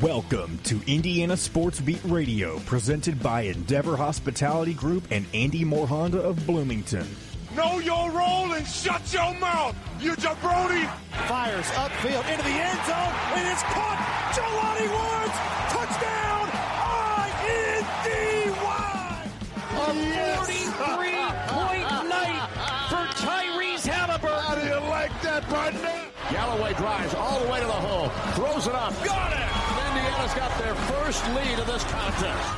Welcome to Indiana Sports Beat Radio, presented by Endeavor Hospitality Group and Andy Moore Honda of Bloomington. Know your role and shut your mouth, you jabroni! Fires upfield into the end zone, and it's caught! Jelani Woods! Touchdown! INDY! A 43-point night for Tyrese Halliburton. How do you like that, partner? Galloway drives all the way to the hole, throws it up, got it! Indiana's got their first lead of this contest.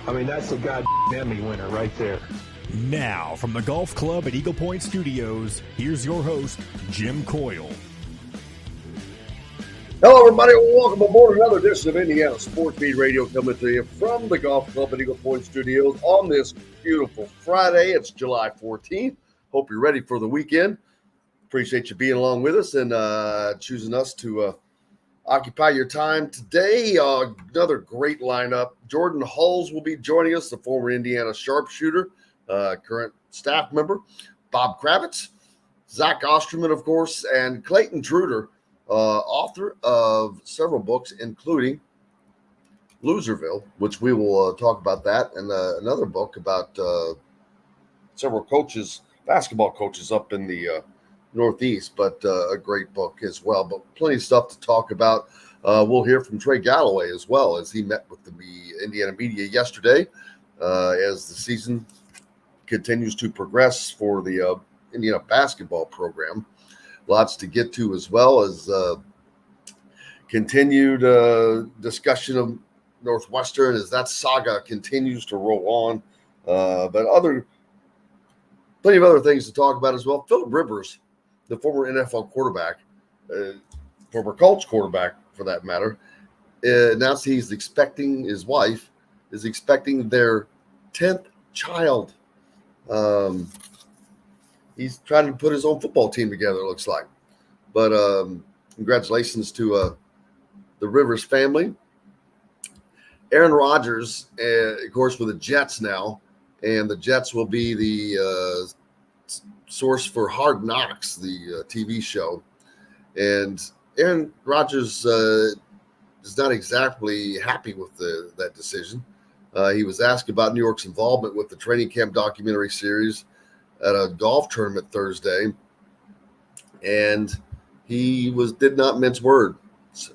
I mean, that's a goddamn Emmy winner right there. Now, from the Golf Club at Eagle Point Studios, here's your host, Jim Coyle. Hello, everybody. Welcome aboard another edition of Indiana Sports Beat Radio, coming to you from the Golf Club at Eagle Point Studios on this beautiful Friday. It's July 14th. Hope you're ready for the weekend. Appreciate you being along with us and choosing us to occupy your time today. Another great lineup. Jordan Hulls will be joining us, the former Indiana sharpshooter, current staff member. Bob Kravitz, Zach Osterman, of course, and Clayton Trutor, author of several books, including Loserville, which we will talk about that, and another book about several coaches, basketball coaches up in the Northeast, but a great book as well. But plenty of stuff to talk about. We'll hear from Trey Galloway as well, as he met with the Indiana media yesterday as the season continues to progress for the Indiana basketball program. Lots to get to, as well as continued discussion of Northwestern as that saga continues to roll on. But plenty of other things to talk about as well. Philip Rivers, the former NFL quarterback, former Colts quarterback for that matter, announced his wife is expecting their 10th child. He's trying to put his own football team together, it looks like. But congratulations to the Rivers family. Aaron Rodgers, of course, with the Jets now, and the Jets will be the source for Hard Knocks, the TV show. And Aaron Rodgers is not exactly happy with that decision. He was asked about New York's involvement with the training camp documentary series at a golf tournament Thursday, and he did not mince words.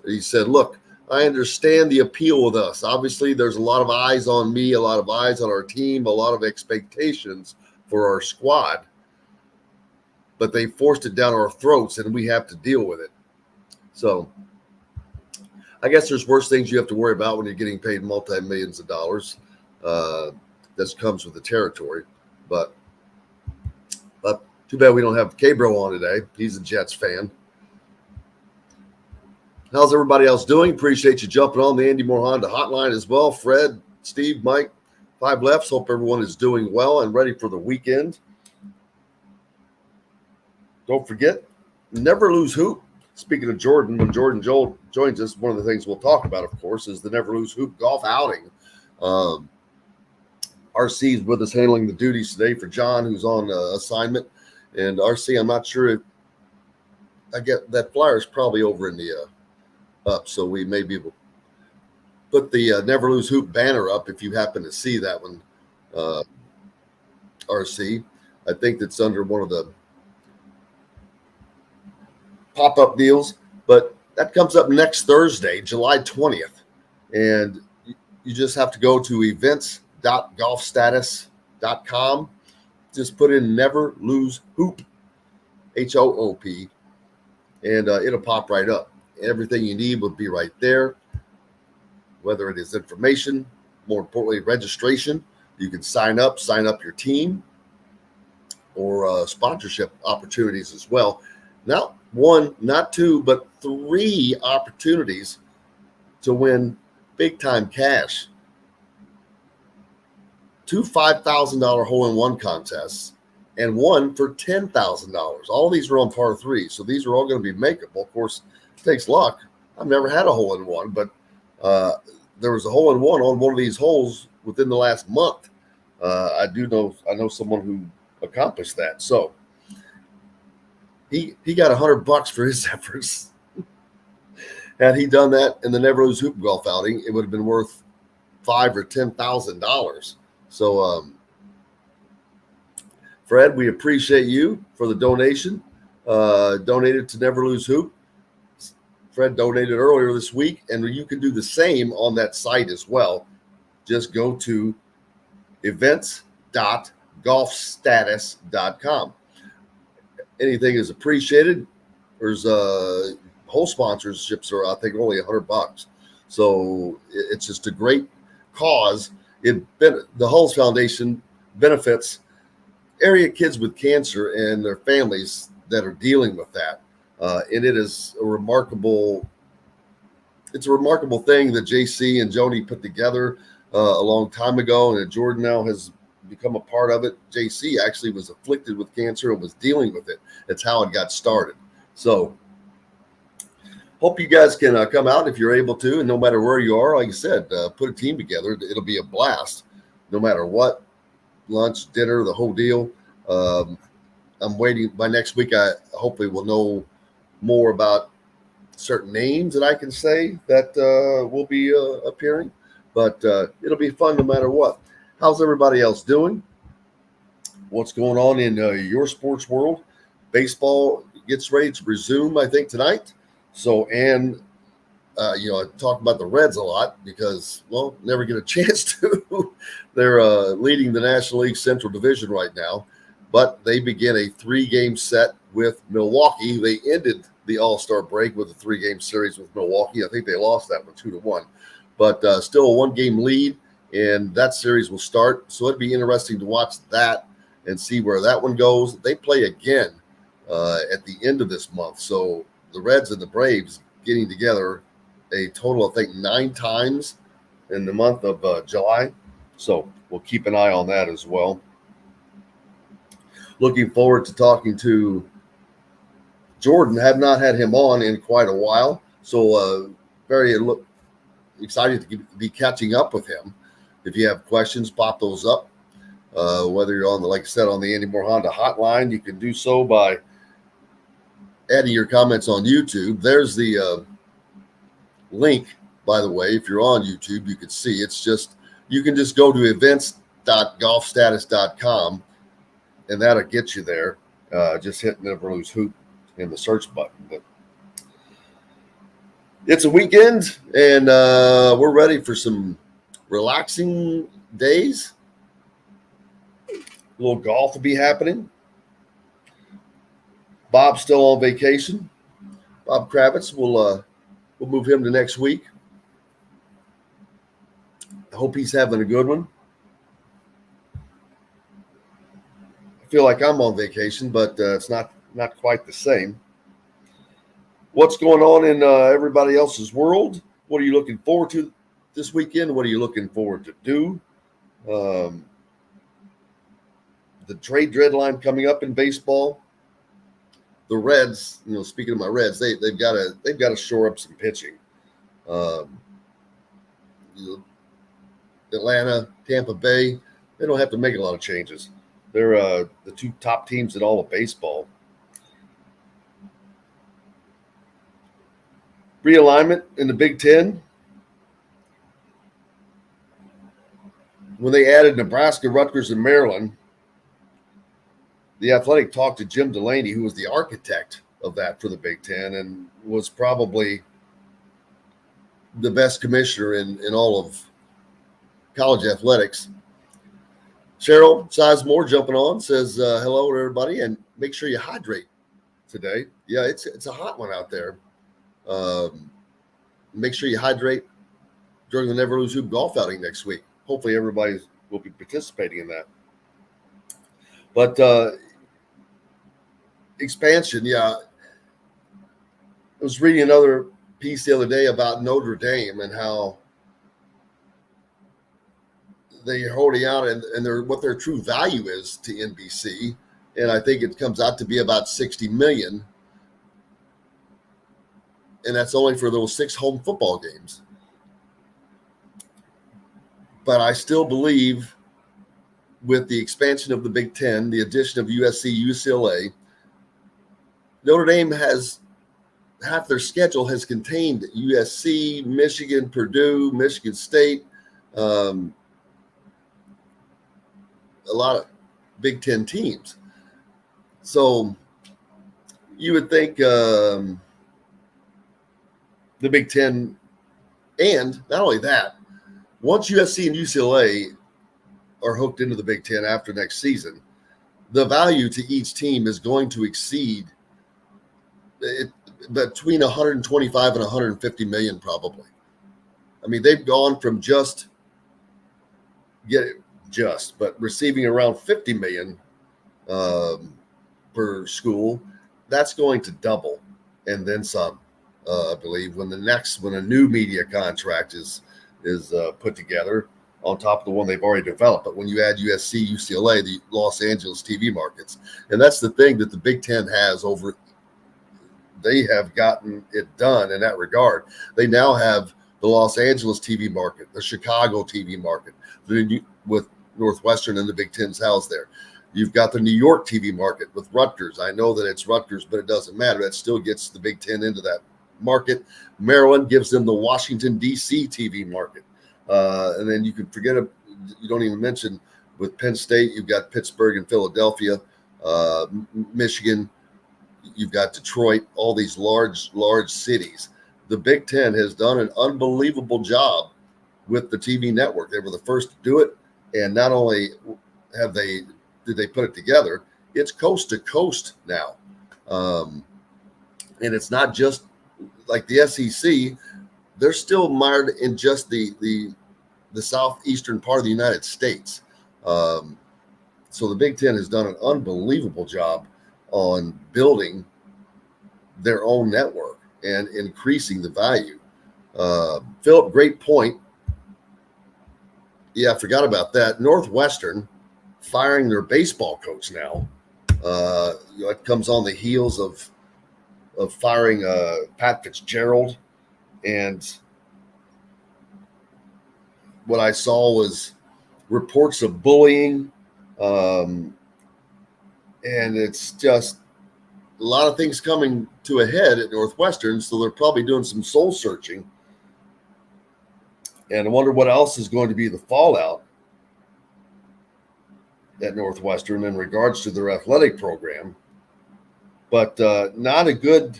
He said, "Look, I understand the appeal with us. Obviously, there's a lot of eyes on me, a lot of eyes on our team, a lot of expectations for our squad, but they forced it down our throats, and we have to deal with it." So I guess there's worse things you have to worry about when you're getting paid multi-millions of dollars. That comes with the territory. But too bad we don't have K-Bro on today. He's a Jets fan. How's everybody else doing? Appreciate you jumping on the Andy Moore Honda hotline as well. Fred, Steve, Mike, Five Lefts. Hope everyone is doing well and ready for the weekend. Don't forget, never lose hoop. Speaking of Jordan, when Jordan Joel joins us, one of the things we'll talk about, of course, is the Never Lose Hoop golf outing. RC is with us handling the duties today for John, who's on assignment. And RC, I'm not sure if I get that flyer is probably over in the up, so we may be able to put the Never Lose Hoop banner up if you happen to see that one, RC. I think that's under one of the pop-up deals, but that comes up next Thursday, July 20th. And you just have to go to events.golfstatus.com. Just put in Never Lose Hoop, HOOP, and it'll pop right up. Everything you need will be right there, whether it is information, more importantly, registration. You can sign up your team, or sponsorship opportunities as well. Not one, not two, but 3 opportunities to win big-time cash. 2 $5,000 hole-in-one contests and one for $10,000. All these are on par 3, so these are all going to be makeable. Of course, it takes luck. I've never had a hole-in-one, but there was a hole-in-one on one of these holes within the last month. I know someone who accomplished that. So he got $100 for his efforts. Had he done that in the Never Lose Hoop golf outing, it would have been worth $5,000 or $10,000. So, Fred, we appreciate you for the donation. Donated to Never Lose Hoop. Fred donated earlier this week, and you can do the same on that site as well. Just go to events.golfstatus.com. Anything is appreciated. There's whole sponsorships are, I think, only $100. So it's just a great cause. The Hulls Foundation benefits area kids with cancer and their families that are dealing with that. And it is a remarkable thing that JC and Joni put together a long time ago, and that Jordan now has become a part of it. JC actually was afflicted with cancer and was dealing with it. That's how it got started. So hope you guys can come out if you're able to, and no matter where you are, like I said, put a team together. It'll be a blast no matter what, lunch, dinner, the whole deal. I'm waiting. By next week, I hopefully will know more about certain names that I can say that will be appearing, but it'll be fun no matter what. How's everybody else doing? What's going on in your sports world? Baseball gets ready to resume, I think, tonight. So, and I talk about the Reds a lot because, well, never get a chance to. They're leading the National League Central Division right now, but they begin a 3-game set with Milwaukee. They ended the All-Star break with a 3-game series with Milwaukee. I think they lost that one 2-1, but still a 1-game lead, and that series will start. So it'd be interesting to watch that and see where that one goes. They play again at the end of this month. So the Reds and the Braves getting together a total of, I think, 9 times in the month of July. So we'll keep an eye on that as well. Looking forward to talking to Jordan. Have not had him on in quite a while. So very excited to be catching up with him. If you have questions, pop those up. Whether you're on like I said, on the Andy Moore Honda hotline, you can do so by adding your comments on YouTube. There's the link, by the way. If you're on YouTube, you can see you can just go to events.golfstatus.com, and that'll get you there. Just hit Never Lose Hoop in the search button. But it's a weekend, and we're ready for some relaxing days. A little golf will be happening. Bob's still on vacation. Bob Kravitz, we'll move him to next week. I hope he's having a good one. I feel like I'm on vacation, but it's not quite the same. What's going on in everybody else's world? What are you looking forward to this weekend? What are you looking forward to do? The trade deadline coming up in baseball. The Reds, speaking of my Reds, they've got to shore up some pitching. Atlanta, Tampa Bay, they don't have to make a lot of changes. They're the 2 top teams in all of baseball. Realignment in the Big Ten. When they added Nebraska, Rutgers, and Maryland, the Athletic talked to Jim Delaney, who was the architect of that for the Big Ten and was probably the best commissioner in all of college athletics. Cheryl Sizemore jumping on, says hello to everybody, and make sure you hydrate today. Yeah, it's a hot one out there. Make sure you hydrate during the Never Lose Hoop golf outing next week. Hopefully everybody will be participating in that. But expansion, yeah. I was reading another piece the other day about Notre Dame and how they're holding out and what their true value is to NBC. And I think it comes out to be about $60 million. And that's only for those 6 home football games. But I still believe with the expansion of the Big Ten, the addition of USC, UCLA, Notre Dame has half their schedule has contained USC, Michigan, Purdue, Michigan State, a lot of Big Ten teams. So you would think the Big Ten, and not only that, once USC and UCLA are hooked into the Big Ten after next season, the value to each team is going to exceed between 125 and 150 million probably. I mean, they've gone from but receiving around 50 million per school. That's going to double and then some, I believe, when a new media contract is put together on top of the one they've already developed. But when you add USC, UCLA, the Los Angeles TV markets, and that's the thing that the Big Ten has they have gotten it done in that regard. They now have the Los Angeles TV market, the Chicago TV market, with Northwestern and the Big Ten's housed there. You've got the New York TV market with Rutgers. I know that it's Rutgers, but it doesn't matter. That still gets the Big Ten into that market. Maryland gives them the Washington, D.C. TV market. And then you can forget it. You don't even mention with Penn State, you've got Pittsburgh and Philadelphia, Michigan, you've got Detroit, all these large cities. The Big Ten has done an unbelievable job with the TV network. They were the first to do it. And not only did they put it together, it's coast to coast now. And it's not just like the SEC. They're still mired in just the southeastern part of the United States. So the Big Ten has done an unbelievable job on building their own network and increasing the value. Philip, great point. Yeah, I forgot about that. Northwestern firing their baseball coach now. It comes on the heels of firing Pat Fitzgerald. And what I saw was reports of bullying. And it's just a lot of things coming to a head at Northwestern. So they're probably doing some soul searching. And I wonder what else is going to be the fallout at Northwestern in regards to their athletic program. But not a good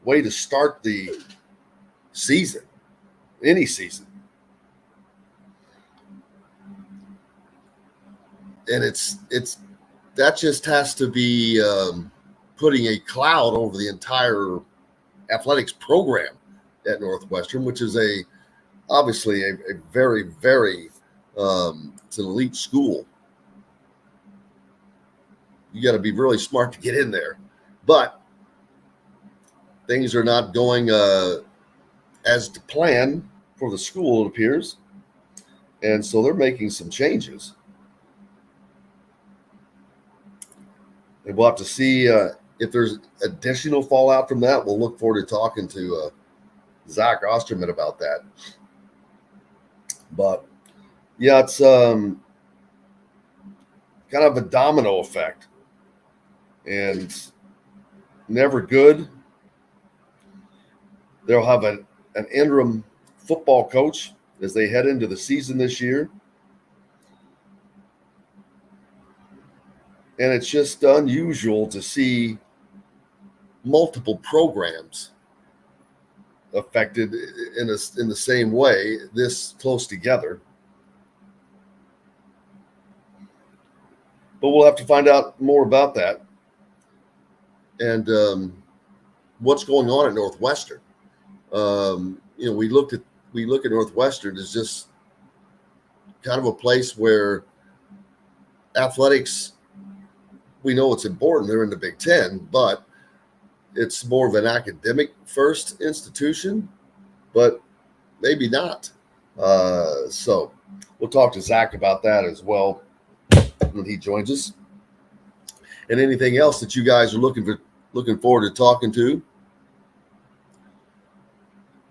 way to start the season, any season. And it's that just has to be putting a cloud over the entire athletics program at Northwestern, which is obviously a very, very it's an elite school. You got to be really smart to get in there, but things are not going as to plan for the school, it appears, and so they're making some changes. And we'll have to see if there's additional fallout from that. We'll look forward to talking to Zach Osterman about that. But, yeah, it's kind of a domino effect. And never good. They'll have an interim football coach as they head into the season this year. And it's just unusual to see multiple programs affected in the same way, this close together. But we'll have to find out more about that and what's going on at Northwestern. We look at Northwestern as just kind of a place where athletics, we know it's important. They're in the Big Ten, but it's more of an academic first institution, but maybe not. So we'll talk to Zach about that as well when he joins us. And anything else that you guys are looking forward to talking to.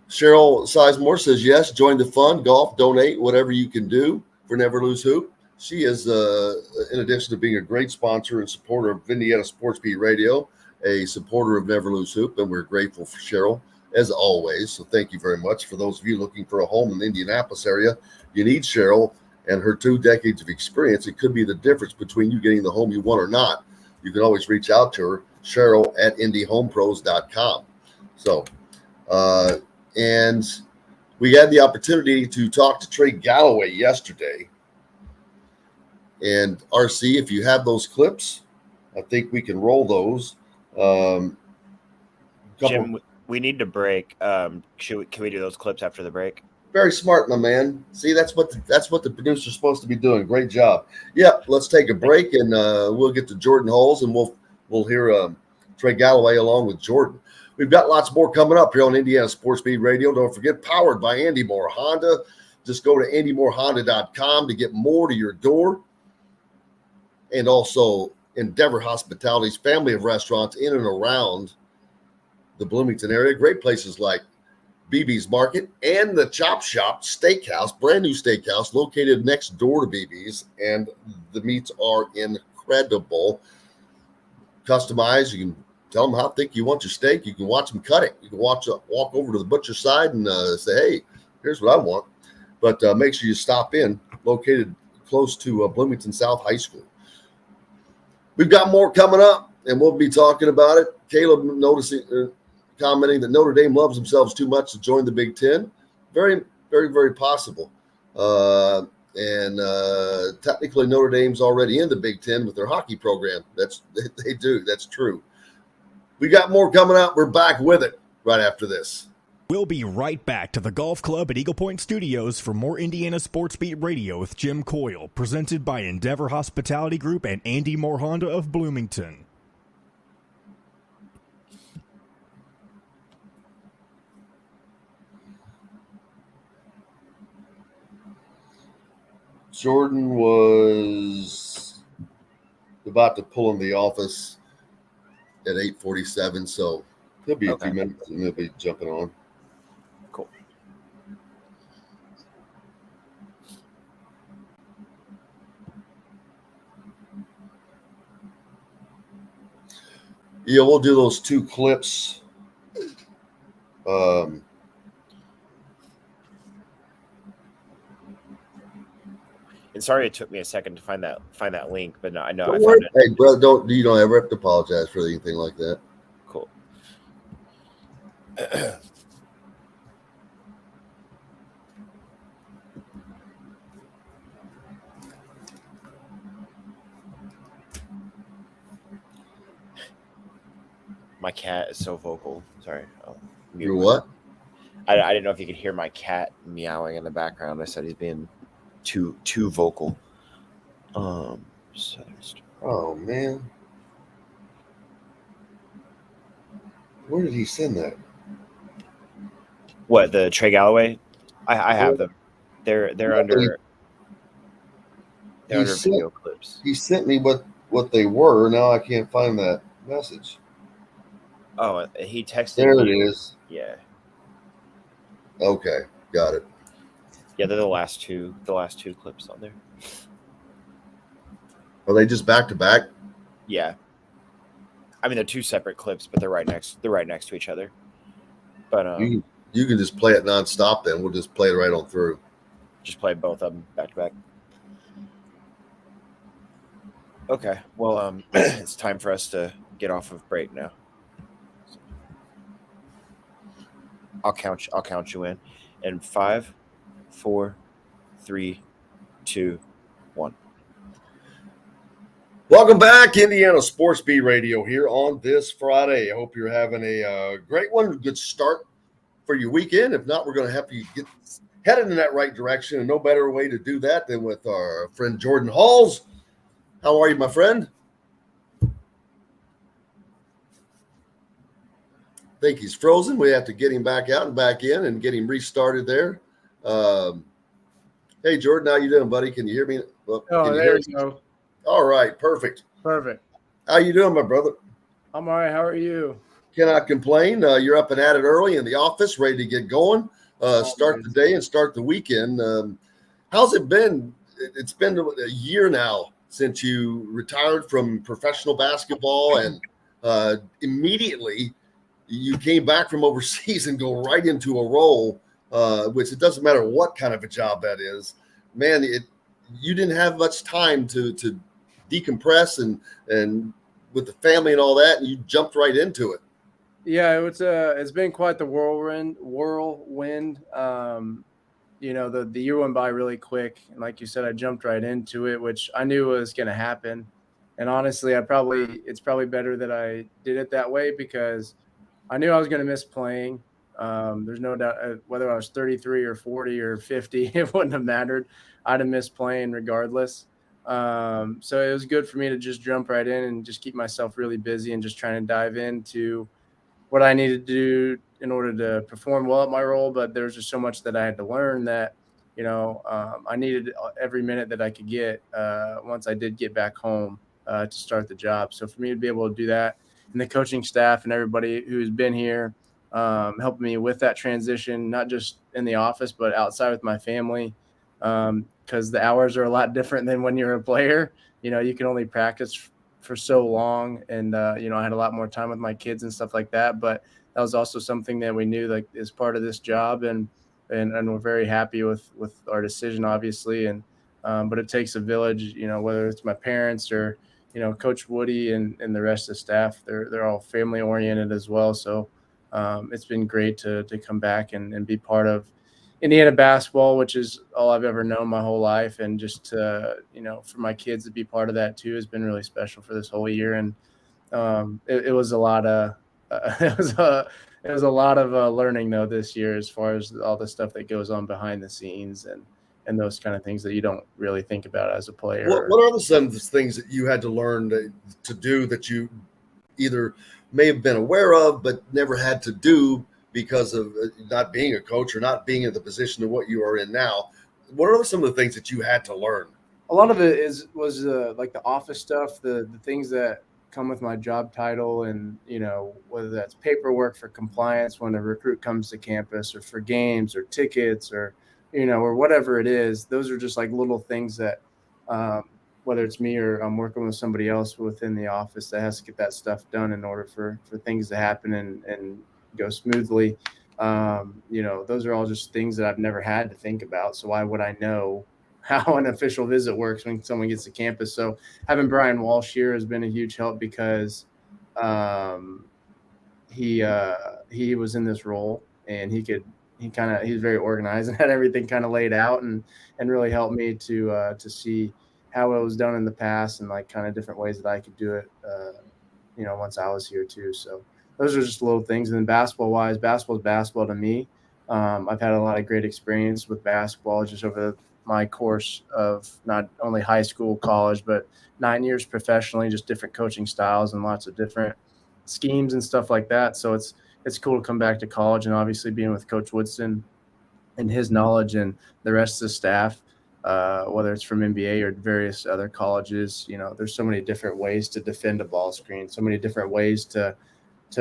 Cheryl Sizemore says, yes, join the fund, golf, donate, whatever you can do for Never Lose Hoop. She is, in addition to being a great sponsor and supporter of Indiana Sports Beat Radio a supporter of Never Lose Hoop, and we're grateful for Cheryl as always. So thank you very much. For those of you looking for a home in the Indianapolis area, you need Cheryl and her 2 decades of experience. It could be the difference between you getting the home you want or not. You can always reach out to her, Cheryl at IndyHomePros.com. So, and we had the opportunity to talk to Trey Galloway yesterday. And RC, if you have those clips, I think we can roll those. Jim, we need to break. Can we do those clips after the break? Very smart, my man. See, that's what the producer's supposed to be doing. Great job. Yeah, let's take a break, and we'll get to Jordan Hulls, and we'll hear Trey Galloway along with Jordan. We've got lots more coming up here on Indiana Sports Speed Radio. Don't forget, powered by Andy Moore Honda. Just go to AndyMooreHonda.com to get more to your door. And also Endeavor Hospitality's family of restaurants in and around the Bloomington area. Great places like BB's Market and the Chop Shop Steakhouse, brand new steakhouse located next door to BB's. And the meats are incredible. Customized. You can tell them how thick you want your steak. You can watch them cut it. You can walk over to the butcher's side and say, hey, here's what I want. But make sure you stop in, located close to Bloomington South High School. We've got more coming up, and we'll be talking about it. Caleb commenting that Notre Dame loves themselves too much to join the Big Ten. Very, very, very possible. And technically Notre Dame's already in the Big Ten with their hockey program. They do. That's true. We got more coming out. We're back with it right after this. We'll be right back to the Golf Club at Eagle Point Studios for more Indiana Sports Beat Radio with Jim Coyle, presented by Endeavor Hospitality Group and Andy Moore Honda of Bloomington. Jordan was about to pull in the office at 8:47, so he'll be a few minutes and he'll be jumping on. Cool. Yeah, we'll do those 2 clips. And sorry it took me a second to find that link, but no, I know I found found it. Hey, brother, you don't ever have to apologize for anything like that. Cool. My cat is so vocal. Sorry. You're what? I didn't know if you could hear my cat meowing in the background. I said he's being too vocal. Oh man, where did he send that? What, the Trey Galloway? I have them. They're under video clips. He sent me what they were. Now I can't find that message. Oh, he texted there me. It is. Yeah. Okay, got it. Yeah, they're the last two clips on there. Are they just back to back? Yeah. I mean, they're 2 separate clips, but they're right next to each other. But you can just play it nonstop. Then we'll just play it right on through. Just play both of them back to back. Okay. Well, it's time for us to get off of break now. I'll count you in. And 5, 4, 3, 2, 1. Welcome back, Indiana Sports Beat Radio here on this Friday. I hope you're having a great one, a good start for your weekend. If not, we're going to help you get headed in that right direction, and no better way to do that than with our friend Jordan Hulls. How are you, my friend? I think he's frozen. We have to get him back out and back in and get him restarted there. Hey, Jordan, how you doing, buddy? Can you hear me? Well, there you go. All right, perfect. Perfect. How you doing, my brother? I'm all right. How are you? Cannot complain. You're up and at it early in the office, ready to get going, start the day and start the weekend. How's it been? It's been a year now since you retired from professional basketball, and immediately you came back from overseas and go right into a role, which it doesn't matter what kind of a job that is. Man, you didn't have much time to decompress and with the family and all that, and you jumped right into it. Yeah, it's been quite the whirlwind. The year went by really quick, and like you said, I jumped right into it, which I knew was going to happen. And honestly, it's probably better that I did it that way because I knew I was going to miss playing. There's no doubt whether I was 33 or 40 or 50, it wouldn't have mattered. I'd have missed playing regardless. So it was good for me to just jump right in and just keep myself really busy and just trying to dive into what I needed to do in order to perform well at my role. But there was just so much that I had to learn that, I needed every minute that I could get once I did get back home to start the job. So for me to be able to do that, and the coaching staff and everybody who's been here helping me with that transition, not just in the office, but outside with my family, because the hours are a lot different than when you're a player. You can only practice for so long, and I had a lot more time with my kids and stuff like that. But that was also something that we knew like is part of this job, and we're very happy with our decision, obviously. And but it takes a village, whether it's my parents or Coach Woody and the rest of the staff. They're all family oriented as well. So it's been great to come back and be part of Indiana basketball, which is all I've ever known my whole life. And just to, for my kids to be part of that too has been really special for this whole year. And it was a lot of it was a lot of learning though this year, as far as all the stuff that goes on behind the scenes and those kind of things that you don't really think about as a player. What are some of the things that you had to learn to do that you either may have been aware of but never had to do because of not being a coach or not being in the position of what you are in now? What are some of the things that you had to learn? A lot of it was like the office stuff, the things that come with my job title, and whether that's paperwork for compliance when a recruit comes to campus, or for games or tickets, or or whatever it is. Those are just like little things that whether it's me or I'm working with somebody else within the office that has to get that stuff done in order for things to happen and go smoothly. Those are all just things that I've never had to think about. So why would I know how an official visit works when someone gets to campus? So having Brian Walsh here has been a huge help because he was in this role, and he's very organized and had everything kind of laid out and really helped me to see how it was done in the past and like kind of different ways that I could do it, once I was here too. So those are just little things. And then basketball is basketball to me. I've had a lot of great experience with basketball just over my course of not only high school, college, but 9 years professionally, just different coaching styles and lots of different schemes and stuff like that. So it's cool to come back to college, and obviously being with Coach Woodson and his knowledge and the rest of the staff, whether it's from NBA or various other colleges, there's so many different ways to defend a ball screen, so many different ways to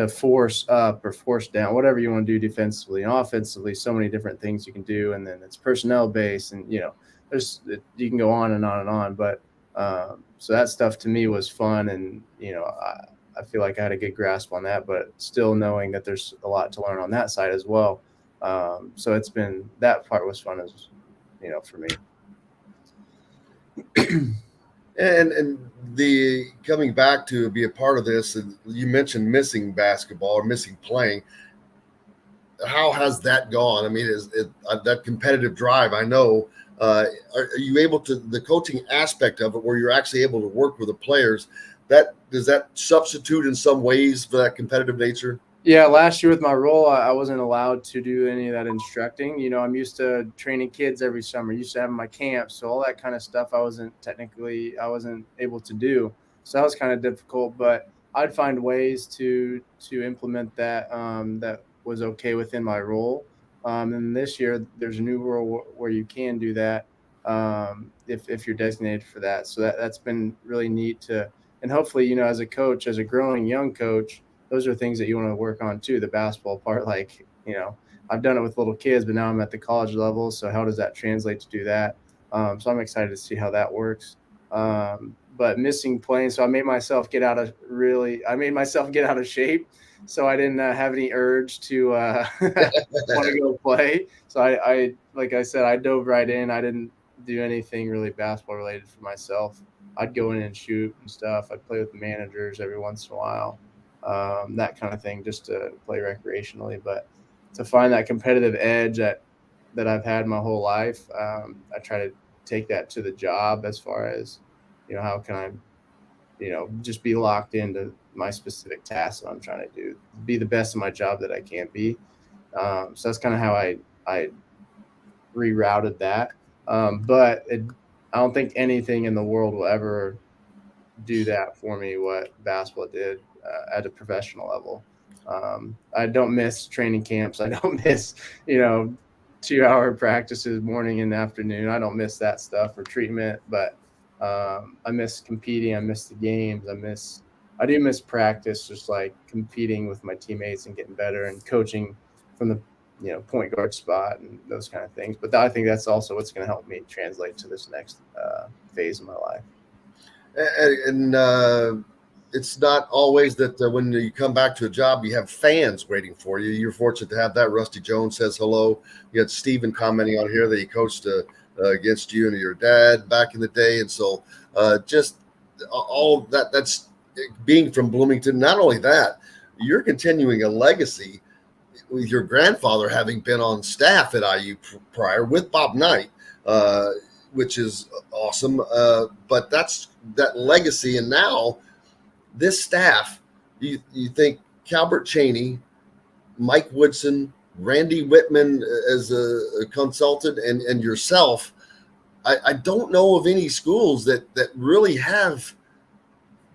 force up or force down, whatever you want to do defensively and offensively, so many different things you can do. And then it's personnel based, and, you can go on and on and on. But so that stuff to me was fun. And, I feel like I had a good grasp on that, but still knowing that there's a lot to learn on that side as well. So that part was fun as, for me. And the coming back to be a part of this, and you mentioned missing basketball or missing playing. How has that gone? I mean, is that competitive drive? I know. Are you able to, the coaching aspect of it, where you're actually able to work with the players? Does that substitute in some ways for that competitive nature? Yeah, last year with my role, I wasn't allowed to do any of that instructing. I'm used to training kids every summer, used to having my camps. So all that kind of stuff I wasn't able to do. So that was kind of difficult, but I'd find ways to implement that that was okay within my role. And this year, there's a new role where you can do that if you're designated for that. So that's been really neat and hopefully, as a coach, as a growing young coach, those are things that you want to work on too. The basketball part, like, I've done it with little kids, but now I'm at the college level. So how does that translate to do that? So I'm excited to see how that works. but missing playing. So I made myself get out of shape. So I didn't have any urge to want to go play. So I, like I said, I dove right in. I didn't do anything really basketball related for myself. I'd go in and shoot and stuff. I'd play with the managers every once in a while, that kind of thing, just to play recreationally. But to find that competitive edge that I've had my whole life, I try to take that to the job as far as, how can I, just be locked into my specific task that I'm trying to do, be the best of my job that I can be. So that's kind of how I rerouted that. But I don't think anything in the world will ever do that for me what basketball did at a professional level. I don't miss training camps. I don't miss, 2-hour practices morning and afternoon. I don't miss that stuff or treatment, but I miss competing. I miss the games. I do miss practice, just like competing with my teammates and getting better and coaching from the point guard spot and those kind of things. But I think that's also what's going to help me translate to this next phase of my life. And it's not always that when you come back to a job, you have fans waiting for you. You're fortunate to have that. Rusty Jones says hello. You had Steven commenting on here that he coached against you and your dad back in the day. And so just all that's being from Bloomington. Not only that, you're continuing a legacy with your grandfather having been on staff at IU prior with Bob Knight, which is awesome. But that's that legacy. And now this staff, you think Calbert Chaney, Mike Woodson, Randy Whitman as a consultant, and yourself. I don't know of any schools that really have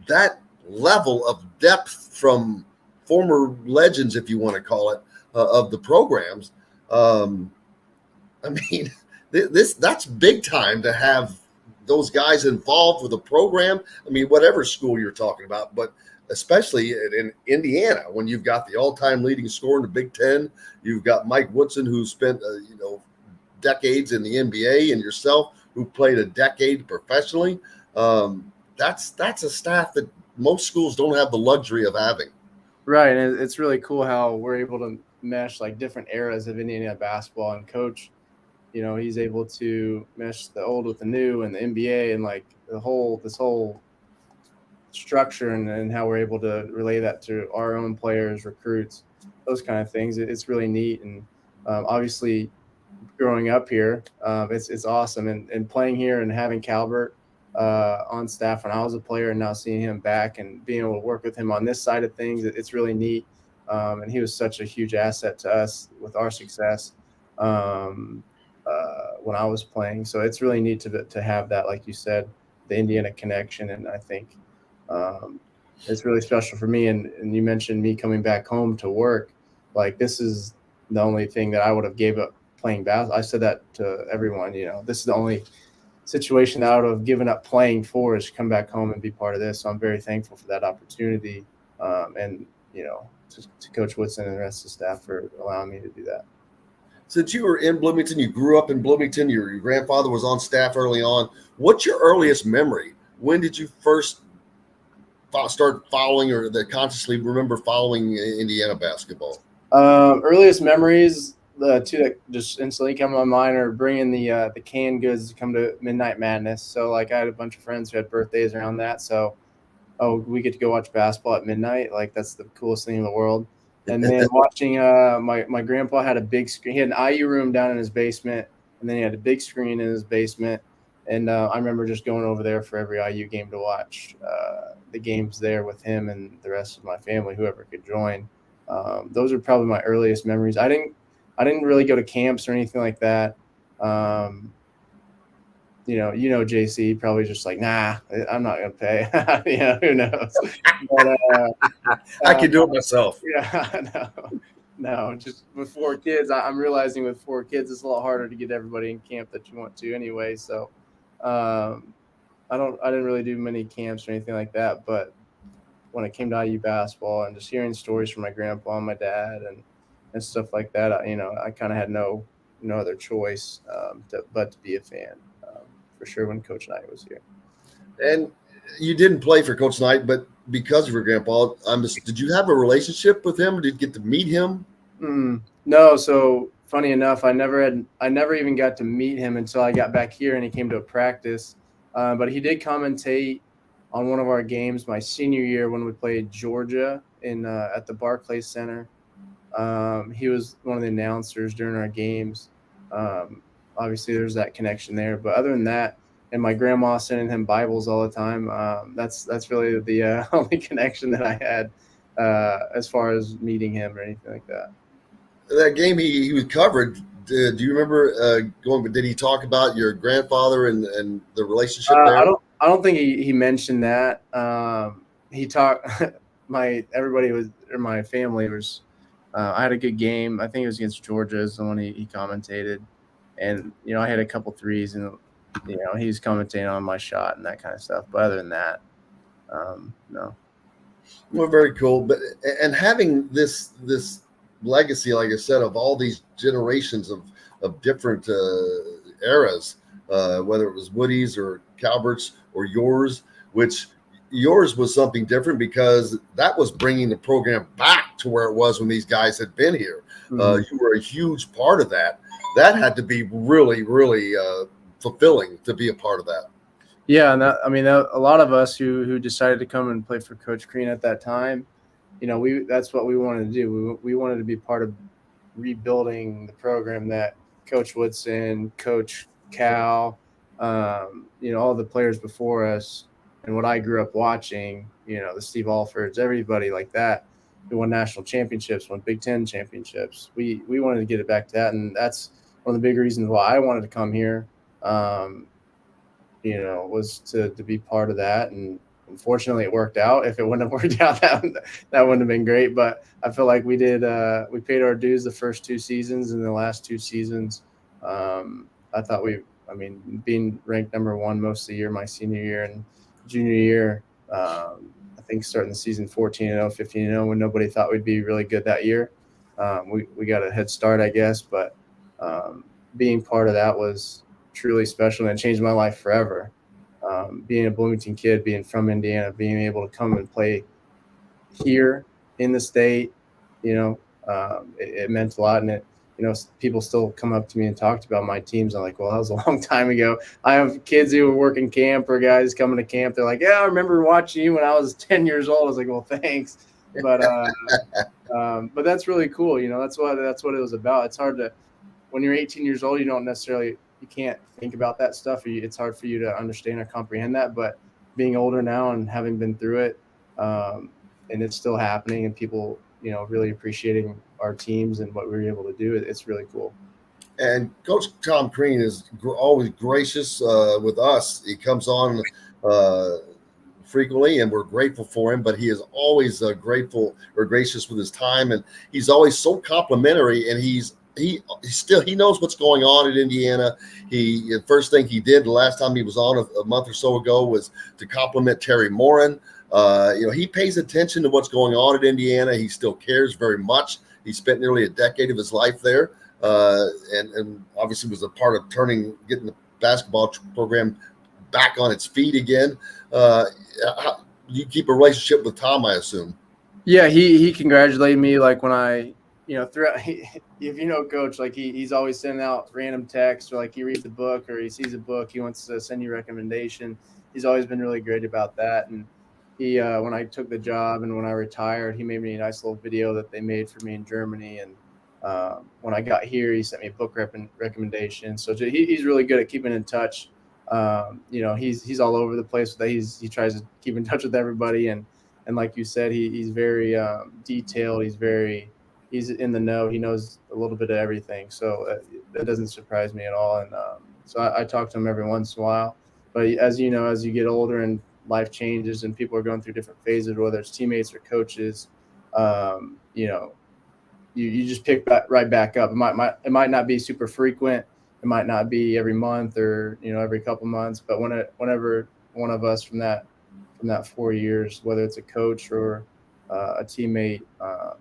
that level of depth from former legends, if you want to call it, of the programs. I mean, that's big time to have those guys involved with the program. I mean, whatever school you're talking about, but especially in Indiana, when you've got the all-time leading scorer in the Big Ten, you've got Mike Woodson, who spent decades in the NBA, and yourself, who played a decade professionally. That's a staff that most schools don't have the luxury of having. Right, and it's really cool how we're able to mesh like different eras of Indiana basketball, and coach, he's able to mesh the old with the new and the NBA and like this whole structure and how we're able to relay that to our own players, recruits, those kind of things. It's really neat. And obviously growing up here, it's awesome. And playing here and having Calbert on staff when I was a player, and now seeing him back and being able to work with him on this side of things, it's really neat. And he was such a huge asset to us with our success when I was playing. So it's really neat to have that, like you said, the Indiana connection. And I think it's really special for me. And you mentioned me coming back home to work. Like, this is the only thing that I would have gave up playing basketball. I said that to everyone, this is the only situation that I would have given up playing for, is to come back home and be part of this. So I'm very thankful for that opportunity. And, to Coach Woodson and the rest of the staff for allowing me to do that. Since you were in Bloomington, you grew up in Bloomington, your grandfather was on staff early on. What's your earliest memory? When did you first start following, or that consciously remember following Indiana basketball? Earliest memories, the two that just instantly come to my mind are bringing the canned goods to come to Midnight Madness. So, like, I had a bunch of friends who had birthdays around that. So, we get to go watch basketball at midnight. Like, that's the coolest thing in the world. And then watching my grandpa had a big screen. He had an IU room down in his basement, and then he had a big screen in his basement. And I remember just going over there for every IU game to watch the games there with him and the rest of my family, whoever could join. Those are probably my earliest memories. I didn't really go to camps or anything like that. JC probably just like, nah, I'm not gonna pay. Who knows? But, I can do it myself. Yeah, no, just with 4 kids, I'm realizing with 4 kids, it's a lot harder to get everybody in camp that you want to anyway. So, I didn't really do many camps or anything like that. But when it came to IU basketball and just hearing stories from my grandpa and my dad and stuff like that, I kind of had no other choice but to be a fan. For sure, when Coach Knight was here. And you didn't play for Coach Knight, but because of your grandpa, did you have a relationship with him, or did you get to meet him? No. So funny enough, I never even got to meet him until I got back here and he came to a practice. But he did commentate on one of our games my senior year when we played Georgia at the Barclays Center. He was one of the announcers during our games. Obviously, there's that connection there. But other than that, and my grandma sending him Bibles all the time. That's really the only connection that I had as far as meeting him or anything like that. That game he was covered. Do you remember going? Did he talk about your grandfather and the relationship there? I don't think he mentioned that. He talked. My family was. I had a good game. I think it was against Georgia. Is the one he commentated, and I had a couple threes, and he was commentating on my shot and that kind of stuff. But other than that, no. Well, very cool. But and having this legacy, like I said, of all these generations of different eras, whether it was Woody's or Calvert's or yours, which yours was something different because that was bringing the program back to where it was when these guys had been here. Mm-hmm. You were a huge part of that. That had to be really, really fulfilling to be a part of that. Yeah, and a lot of us who decided to come and play for Coach Crean at that time, that's what we wanted to do. We wanted to be part of rebuilding the program that Coach Woodson, Coach Cal, all the players before us, and what I grew up watching, the Steve Alfords, everybody like that, who won national championships, won Big Ten championships. We wanted to get it back to that, and that's one of the big reasons why I wanted to come here. Was to be part of that, and unfortunately it worked out. If it wouldn't have worked out, that wouldn't have been great. But I feel like we did. We paid our dues the first 2 seasons, and the last 2 seasons, I thought being ranked number 1 most of the year, my senior year and junior year, I think starting the season 14-0, 15-0, when nobody thought we'd be really good that year. We got a head start, I guess, but being part of that was truly special, and it changed my life forever. Being a Bloomington kid, being from Indiana, being able to come and play here in the state, it meant a lot. And it, people still come up to me and talk about my teams. I'm like, well, that was a long time ago. I have kids who work in camp or guys coming to camp. They're like, yeah, I remember watching you when I was 10 years old. I was like, well, thanks. But that's really cool. That's what it was about. It's hard to, when you're 18 years old, you can't think about that stuff. It's hard for you to understand or comprehend that. But being older now and having been through it, and it's still happening, and people, really appreciating our teams and what we were able to do, it's really cool. And Coach Tom Crean is always gracious with us. He comes on frequently, and we're grateful for him. But he is always grateful or gracious with his time, and he's always so complimentary. And he knows what's going on in Indiana. The first thing he did the last time he was on a month or so ago was to compliment Terry Morin. He pays attention to what's going on in Indiana. He still cares very much. He spent nearly a decade of his life there, and obviously was a part of getting the basketball program back on its feet again. You keep a relationship with Tom, I assume. Yeah, he congratulated me like when I. Throughout, if Coach, like he's always sending out random texts, or like he reads a book or he sees a book, he wants to send you a recommendation. He's always been really great about that. And he, when I took the job and when I retired, he made me a nice little video that they made for me in Germany. And when I got here, he sent me a book recommendation. So he's really good at keeping in touch. He's all over the place with that. He tries to keep in touch with everybody. And like you said, he's very detailed. He's in the know. He knows a little bit of everything. So that doesn't surprise me at all. And so I talk to him every once in a while. But as you know, as you get older and life changes and people are going through different phases, whether it's teammates or coaches, you just pick right back up. It might not be super frequent. It might not be every month or, every couple months. But whenever one of us from that 4 years, whether it's a coach or a teammate,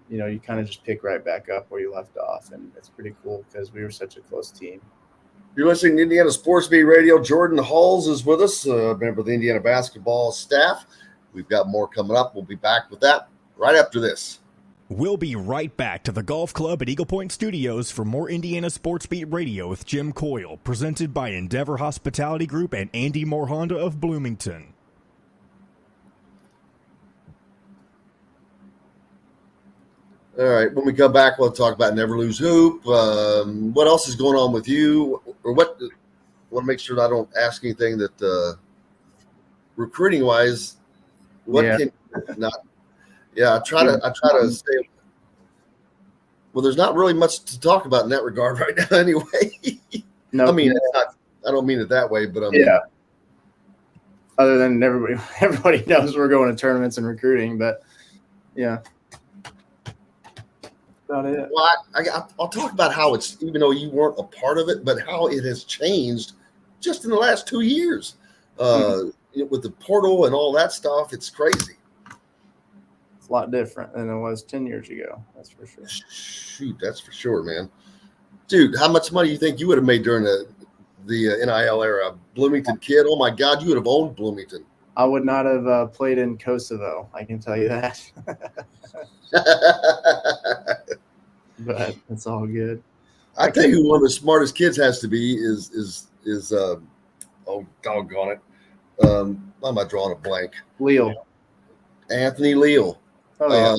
you kind of just pick right back up where you left off, and it's pretty cool because we were such a close team. You're listening to Indiana Sports Beat Radio. Jordan Halls is with us, a member of the Indiana basketball staff. We've got more coming up. We'll be back with that right after this. We'll be right back to the Golf Club at Eagle Point Studios for more Indiana Sports Beat Radio with Jim Coyle, presented by Endeavor Hospitality Group and Andy Moore Honda of Bloomington. All right, when we come back, we'll talk about Never Lose Hoop. What else is going on with you? Or what? I want to make sure that I don't ask anything that recruiting-wise, what can not – yeah, I try to stay. Well, there's not really much to talk about in that regard right now, anyway. No, I mean, it's not, I don't mean it that way, but Other than everybody knows we're going to tournaments and recruiting, but yeah, about it. Well, I'll talk about how it's, even though you weren't a part of it, but how it has changed just in the last 2 years with the portal and all that stuff. It's crazy. A lot different than it was 10 years ago. That's for sure. Shoot, that's for sure, man. Dude, how much money do you think you would have made during the NIL era? Bloomington kid, oh my God, you would have owned Bloomington. I would not have played in Kosovo. I can tell you that. But it's all good. I tell you who one of the smartest kids has to be is oh doggone it. Why am I drawing a blank? Leal. Anthony Leal. Oh, yeah.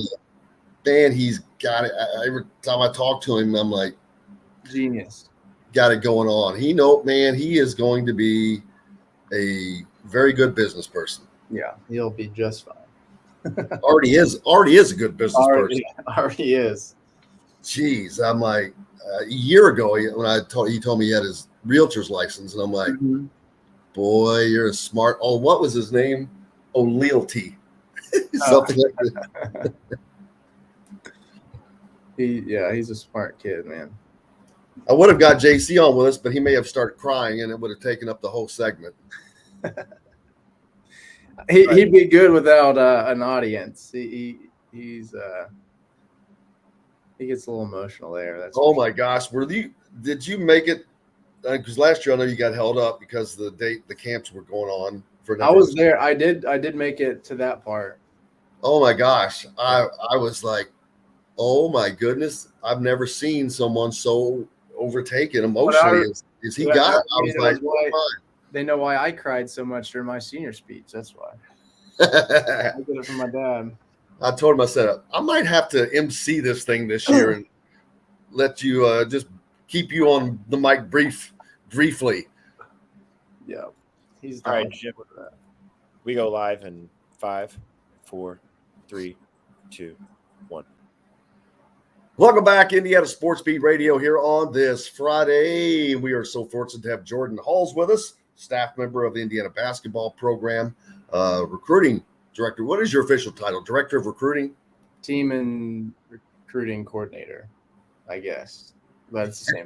Man, he's got it. Every time I talk to him, I'm like, genius. Got it going on. He is going to be a very good business person. Yeah, he'll be just fine. Already is a good business person. Already is. Jeez, I'm like, a year ago when he told me he had his realtor's license, and I'm like, boy, you're a smart. Oh, what was his name? Oh, Lealty. Something like that. He's a smart kid, man. I would have got JC on with us, but he may have started crying, and it would have taken up the whole segment. He'd be good without an audience. He gets a little emotional there. My gosh, did you make it? Because last year I know you got held up because the camps were going on. I was there. I did make it to that part. Oh my gosh. I was like, oh my goodness. I've never seen someone so overtaken emotionally as he got. I was like, they know why I cried so much during my senior speech. That's why. I did it for my dad. I told him, I said, I might have to MC this thing this year and let you just keep you on the mic briefly. Yeah. He's all right, Jim. We go live in 5, 4, 3, 2, 1. Welcome back, Indiana Sports Beat Radio here on this Friday. We are so fortunate to have Jordan Halls with us, staff member of the Indiana basketball program, recruiting director. What is your official title? Director of recruiting? Team and recruiting coordinator, I guess. But it's the same.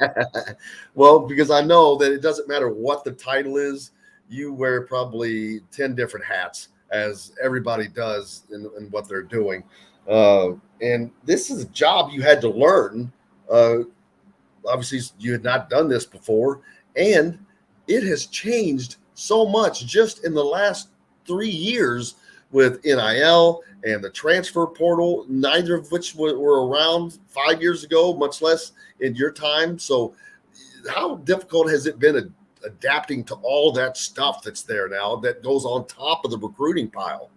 Well, because I know that it doesn't matter what the title is, you wear probably 10 different hats, as everybody does in what they're doing. And this is a job you had to learn. Obviously, you had not done this before, and it has changed so much just in the last 3 years with NIL and the transfer portal, neither of which were around 5 years ago, much less in your time. So how difficult has it been adapting to all that stuff that's there now that goes on top of the recruiting pile?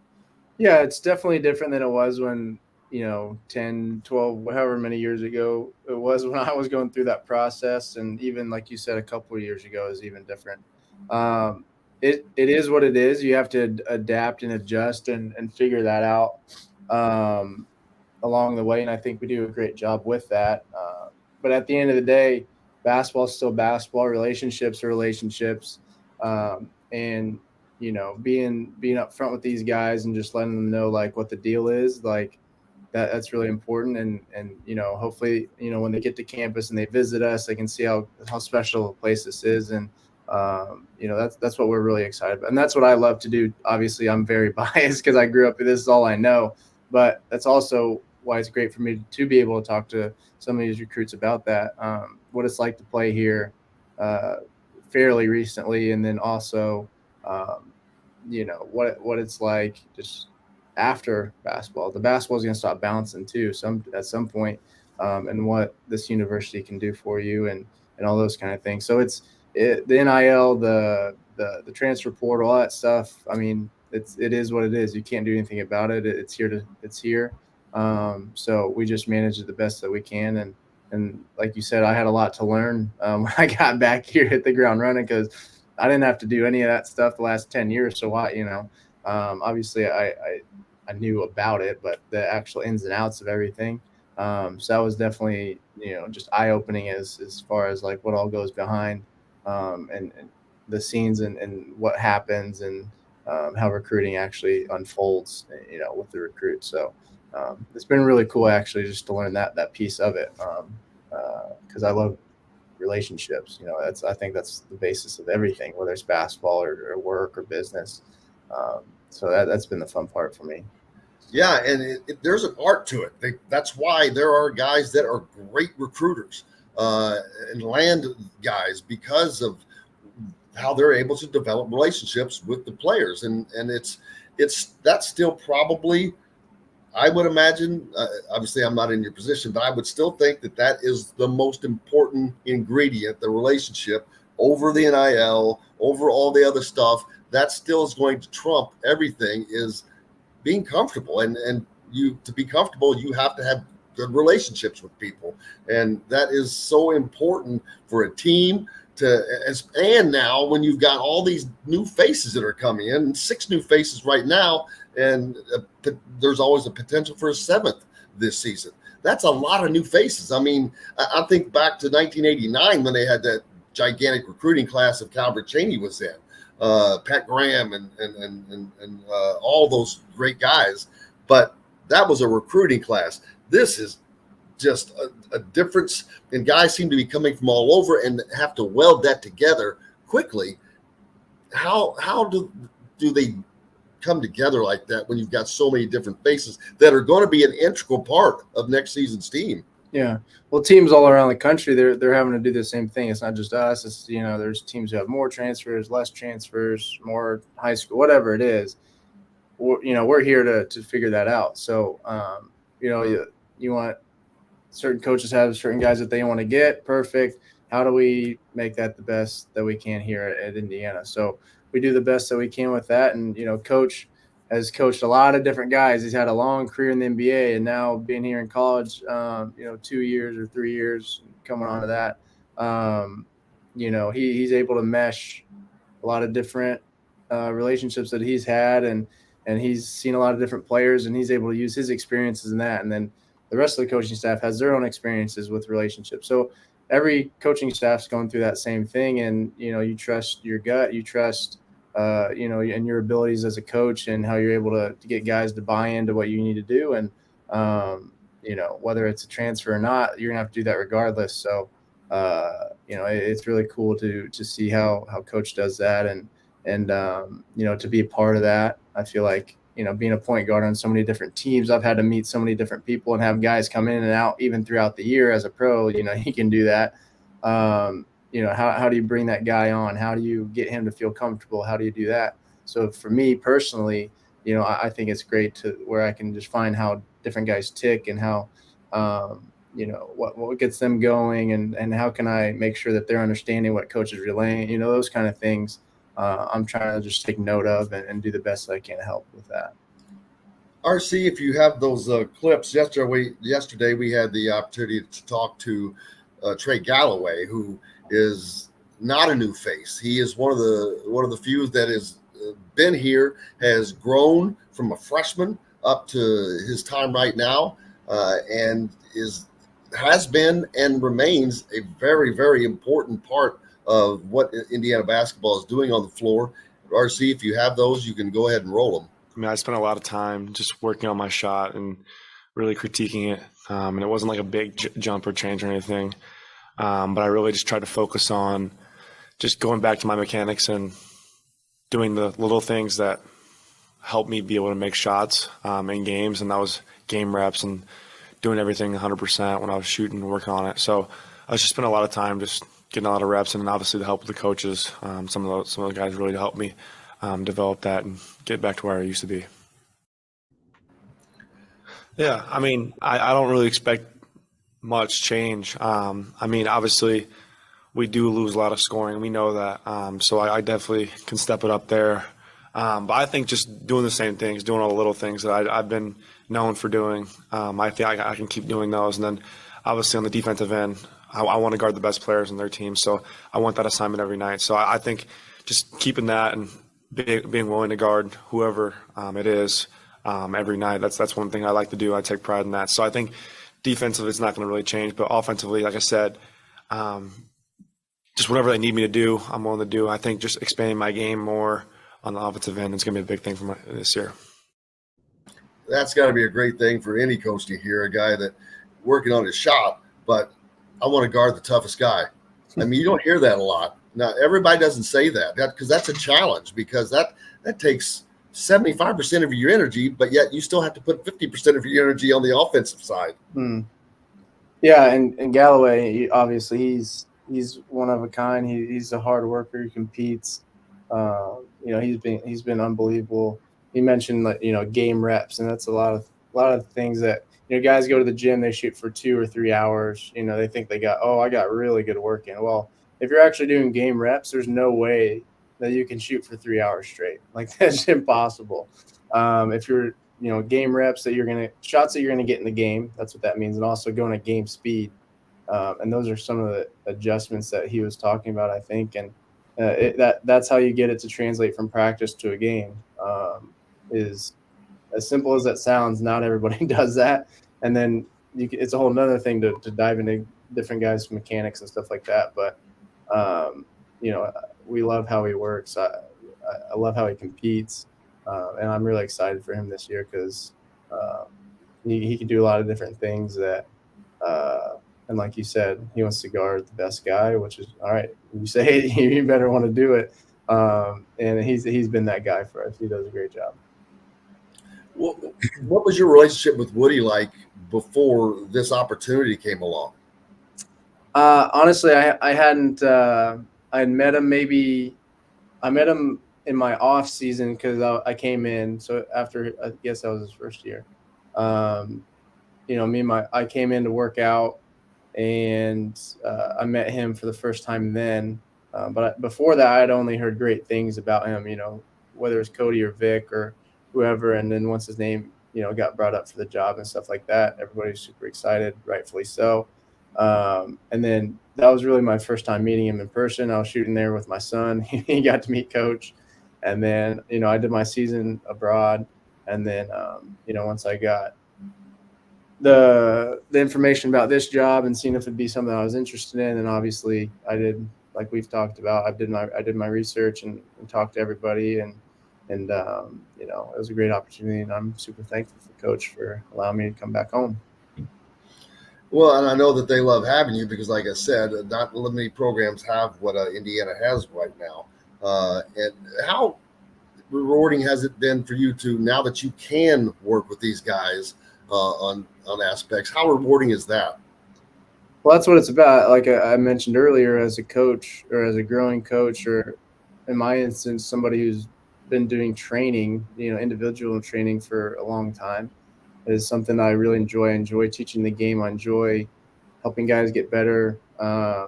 Yeah, it's definitely different than it was when, 10, 12, however many years ago it was when I was going through that process. And even like you said, a couple of years ago is even different. It is what it is. You have to adapt and adjust and figure that out along the way. And I think we do a great job with that. But at the end of the day, basketball is still basketball. Relationships are relationships. And, being up front with these guys and just letting them know like what the deal is, like that's really important. And hopefully, when they get to campus and they visit us, they can see how special a place this is. And, that's what we're really excited about. And that's what I love to do. Obviously, I'm very biased because I grew up, this is all I know. But that's also why it's great for me to be able to talk to some of these recruits about that, what it's like to play here, fairly recently, and then also, what it's like just after basketball. The basketball is going to stop bouncing too, at some point, and what this university can do for you, and all those kind of things. So the NIL, the transfer portal, all that stuff. I mean, it is what it is. You can't do anything about it. It's here. So we just manage it the best that we can. And like you said, I had a lot to learn when I got back here, hit the ground running, because I didn't have to do any of that stuff the last 10 years. So obviously I knew about it, but the actual ins and outs of everything. So that was definitely, just eye-opening as far as like what all goes behind and the scenes and what happens and how recruiting actually unfolds, with the recruit. So it's been really cool actually just to learn that piece of it because I love relationships. I think that's the basis of everything, whether it's basketball or work or business. So that's been the fun part for me. Yeah, and there's an art to it. That's why there are guys that are great recruiters and land guys because of how they're able to develop relationships with the players. And that's still probably, I would imagine, obviously I'm not in your position, but I would still think that is the most important ingredient, the relationship over the NIL, over all the other stuff. That still is going to trump everything, is being comfortable. And to be comfortable, you have to have good relationships with people. And that is so important for a team and now when you've got all these new faces that are coming in, 6 new faces right now, and there's always a potential for a 7th this season. That's a lot of new faces. I mean, I think back to 1989 when they had that gigantic recruiting class of Calvert Cheney was in, Pat Graham and all those great guys. But that was a recruiting class. This is just a difference, and guys seem to be coming from all over and have to weld that together quickly. How do they come together like that when you've got so many different faces that are going to be an integral part of next season's team? Yeah, well, teams all around the country, they're having to do the same thing. It's not just us. It's there's teams who have more transfers, less transfers, more high school, whatever it is. We're here to figure that out. So you want certain coaches have certain guys that they want to get. Perfect. How do we make that the best that we can here at Indiana? So we do the best that we can with that. And, Coach has coached a lot of different guys. He's had a long career in the NBA, and now being here in college, 2 years or 3 years coming on to that, he's able to mesh a lot of different relationships that he's had, and he's seen a lot of different players, and he's able to use his experiences in that. And then the rest of the coaching staff has their own experiences with relationships. So every coaching staff's going through that same thing. And, you trust your gut, you trust, and your abilities as a coach and how you're able to get guys to buy into what you need to do. And, whether it's a transfer or not, you're gonna have to do that regardless. So, it's really cool to see how coach does that. And to be a part of that, I feel like, being a point guard on so many different teams, I've had to meet so many different people and have guys come in and out even throughout the year as a pro. You can do that. How do you bring that guy on? How do you get him to feel comfortable? How do you do that? So for me personally, I think it's great to where I can just find how different guys tick and how, what gets them going and how can I make sure that they're understanding what coach is relaying, those kind of things. I'm trying to just take note of and do the best I can to help with that. RC, if you have those clips, yesterday we had the opportunity to talk to Trey Galloway, who is not a new face. He is one of the few that has been here, has grown from a freshman up to his time right now, and has been and remains a very, very important part of what Indiana basketball is doing on the floor. RC, if you have those, you can go ahead and roll them. I mean, I spent a lot of time just working on my shot and really critiquing it. And it wasn't like a big jump or change or anything. But I really just tried to focus on just going back to my mechanics and doing the little things that helped me be able to make shots in games. And that was game reps and doing everything 100% when I was shooting and working on it. So I was just spending a lot of time just getting a lot of reps, and then obviously the help of the coaches. Some of the guys really helped me develop that and get back to where I used to be. Yeah, I mean, I don't really expect much change. I mean, obviously, we do lose a lot of scoring. We know that. So I definitely can step it up there. But I think just doing the same things, doing all the little things that I've been known for doing, I think I can keep doing those. And then obviously on the defensive end, I want to guard the best players on their team. So I want that assignment every night. So I think just keeping that and being willing to guard whoever it is every night, that's one thing I like to do. I take pride in that. So I think defensively it's not going to really change. But offensively, like I said, just whatever they need me to do, I'm willing to do. I think just expanding my game more on the offensive end is going to be a big thing for this year. That's got to be a great thing for any coach to hear, a guy that working on his shot, but I want to guard the toughest guy. I mean, you don't hear that a lot. Now, everybody doesn't say that because that's a challenge, because that takes 75% of your energy, but yet you still have to put 50% of your energy on the offensive side. Yeah, and Galloway, obviously, he's one of a kind. He's a hard worker. He competes. He's been unbelievable. He mentioned game reps, and that's a lot of things that guys go to the gym, they shoot for 2 or 3 hours. They think I got really good work in. Well, if you're actually doing game reps, there's no way that you can shoot for 3 hours straight. Like, that's impossible. If you're game reps shots that you're gonna get in the game, that's what that means, and also going at game speed. And those are some of the adjustments that he was talking about, I think, and that's how you get it to translate from practice to a game. Is as simple as that sounds. Not everybody does that, and then it's a whole nother thing to dive into different guys' mechanics and stuff like that. But we love how he works. I love how he competes, and I'm really excited for him this year because he can do a lot of different things that. And like you said, he wants to guard the best guy, which is all right. You say you better want to do it, and he's been that guy for us. He does a great job. What was your relationship with Woody like before this opportunity came along? Honestly, I hadn't. I had met him I met him in my off season because I came in. So after, I guess that was his first year. I came in to work out. And I met him for the first time then. But before that, I had only heard great things about him, whether it's Cody or Vic or whoever. And then once his name, got brought up for the job and stuff like that, everybody was super excited, rightfully so. And then that was really my first time meeting him in person. I was shooting there with my son. He got to meet Coach. And then, I did my season abroad. And then, once I got the information about this job and seeing if it'd be something I was interested in, and obviously I did, like we've talked about, I did my research and talked to everybody, and it was a great opportunity, and I'm super thankful for Coach for allowing me to come back home. Well, and I know that they love having you because, like I said, not many programs have what Indiana has right now. And how rewarding has it been for you to, now that you can work with these guys on aspects, how rewarding is that? Well, that's what it's about. Like I mentioned earlier, as a coach or as a growing coach, or in my instance, somebody who's been doing training, individual training for a long time, is something I really enjoy. I enjoy teaching the game. I enjoy helping guys get better. I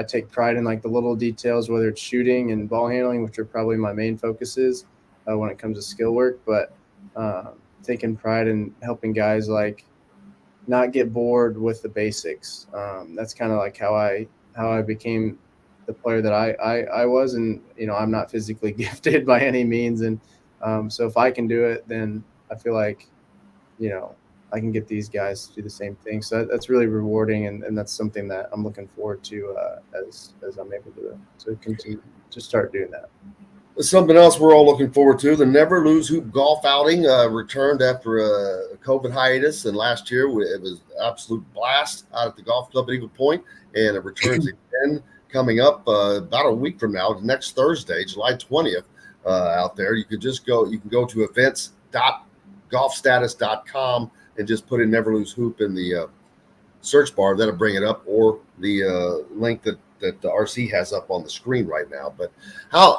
take pride in like the little details, whether it's shooting and ball handling, which are probably my main focuses when it comes to skill work, but taking pride in helping guys like not get bored with the basics. That's kind of like how I became the player that I was, and I'm not physically gifted by any means, and so if I can do it, then I feel like I can get these guys to do the same thing. So that's really rewarding, and that's something that I'm looking forward to as I'm able to continue to start doing that. Something else we're all looking forward to, the Never Lose Hoop golf outing returned after a COVID hiatus, and last year it was an absolute blast out at the golf club at Eagle Point, and it returns again coming up about a week from now, next Thursday, July 20th, out there. You can go to events.golfstatus.com and just put in Never Lose Hoop in the search bar. That'll bring it up, or the link that the RC has up on the screen right now. But how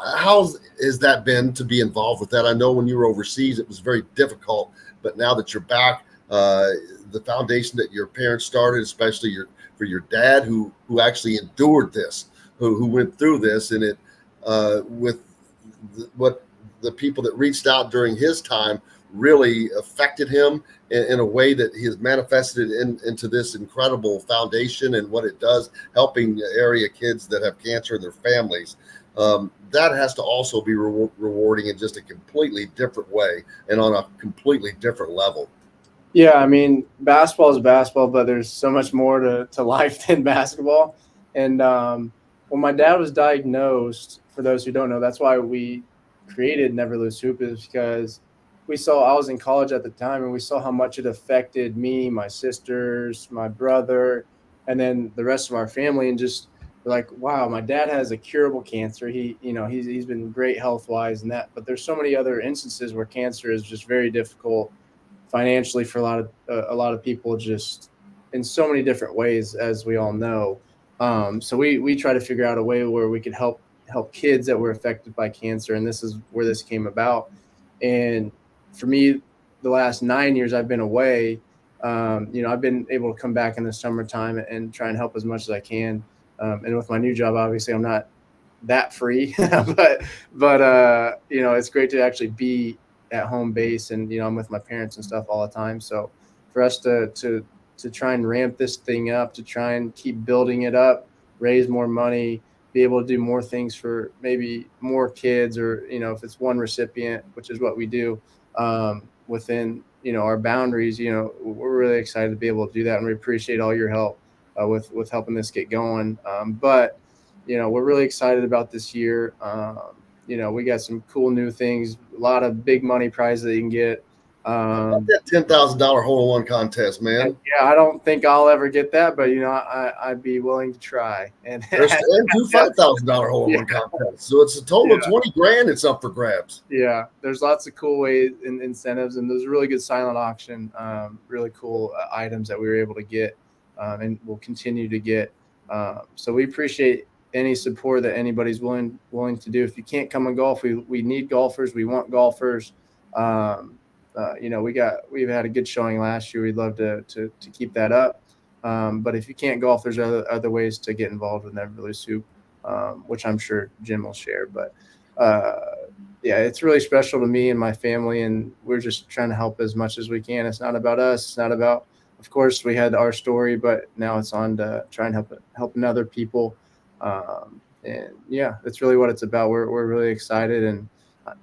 has that been to be involved with that? I know when you were overseas, it was very difficult, but now that you're back, the foundation that your parents started, especially for your dad, who actually endured this, who went through this, and it with what the people that reached out during his time really affected him in a way that he has manifested into this incredible foundation and what it does, helping area kids that have cancer and their families. That has to also be rewarding in just a completely different way and on a completely different level. Yeah, I mean, basketball is basketball, but there's so much more to life than basketball. And when my dad was diagnosed, for those who don't know, that's why we created Never Lose Hoop, is because I was in college at the time, and we saw how much it affected me, my sisters, my brother, and then the rest of our family. And just like, wow, my dad has a curable cancer. He's been great health-wise and that, but there's so many other instances where cancer is just very difficult financially for a lot of people, just in so many different ways, as we all know. So we try to figure out a way where we could help kids that were affected by cancer, and this is where this came about. And for me, the last 9 years I've been away, I've been able to come back in the summertime and try and help as much as I can. And with my new job, obviously I'm not that free, but it's great to actually be at home base, and I'm with my parents and stuff all the time. So for us to try and ramp this thing up, to try and keep building it up, raise more money, be able to do more things for maybe more kids, or if it's one recipient, which is what we do within our boundaries, we're really excited to be able to do that, and we appreciate all your help with helping this get going. But we're really excited about this year. We got some cool new things, a lot of big money prizes that you can get. That $10,000 hole-in-one contest, man. Yeah, I don't think I'll ever get that, but I'd be willing to try. And there's two $5,000 hole-in-one contests, so it's a total of $20,000. It's up for grabs. Yeah, there's lots of cool ways and incentives, and there's a really good silent auction, really cool items that we were able to get, and we'll continue to get. So we appreciate any support that anybody's willing to do. If you can't come and golf, we need golfers. We want golfers. We've had a good showing last year. We'd love to keep that up. But if you can't golf, there's other ways to get involved with Never Lose Hoop, which I'm sure Jim will share. But it's really special to me and my family, and we're just trying to help as much as we can. It's not about us. It's not about, of course, we had our story, but now it's on to try and helping other people. That's really what it's about. We're really excited, and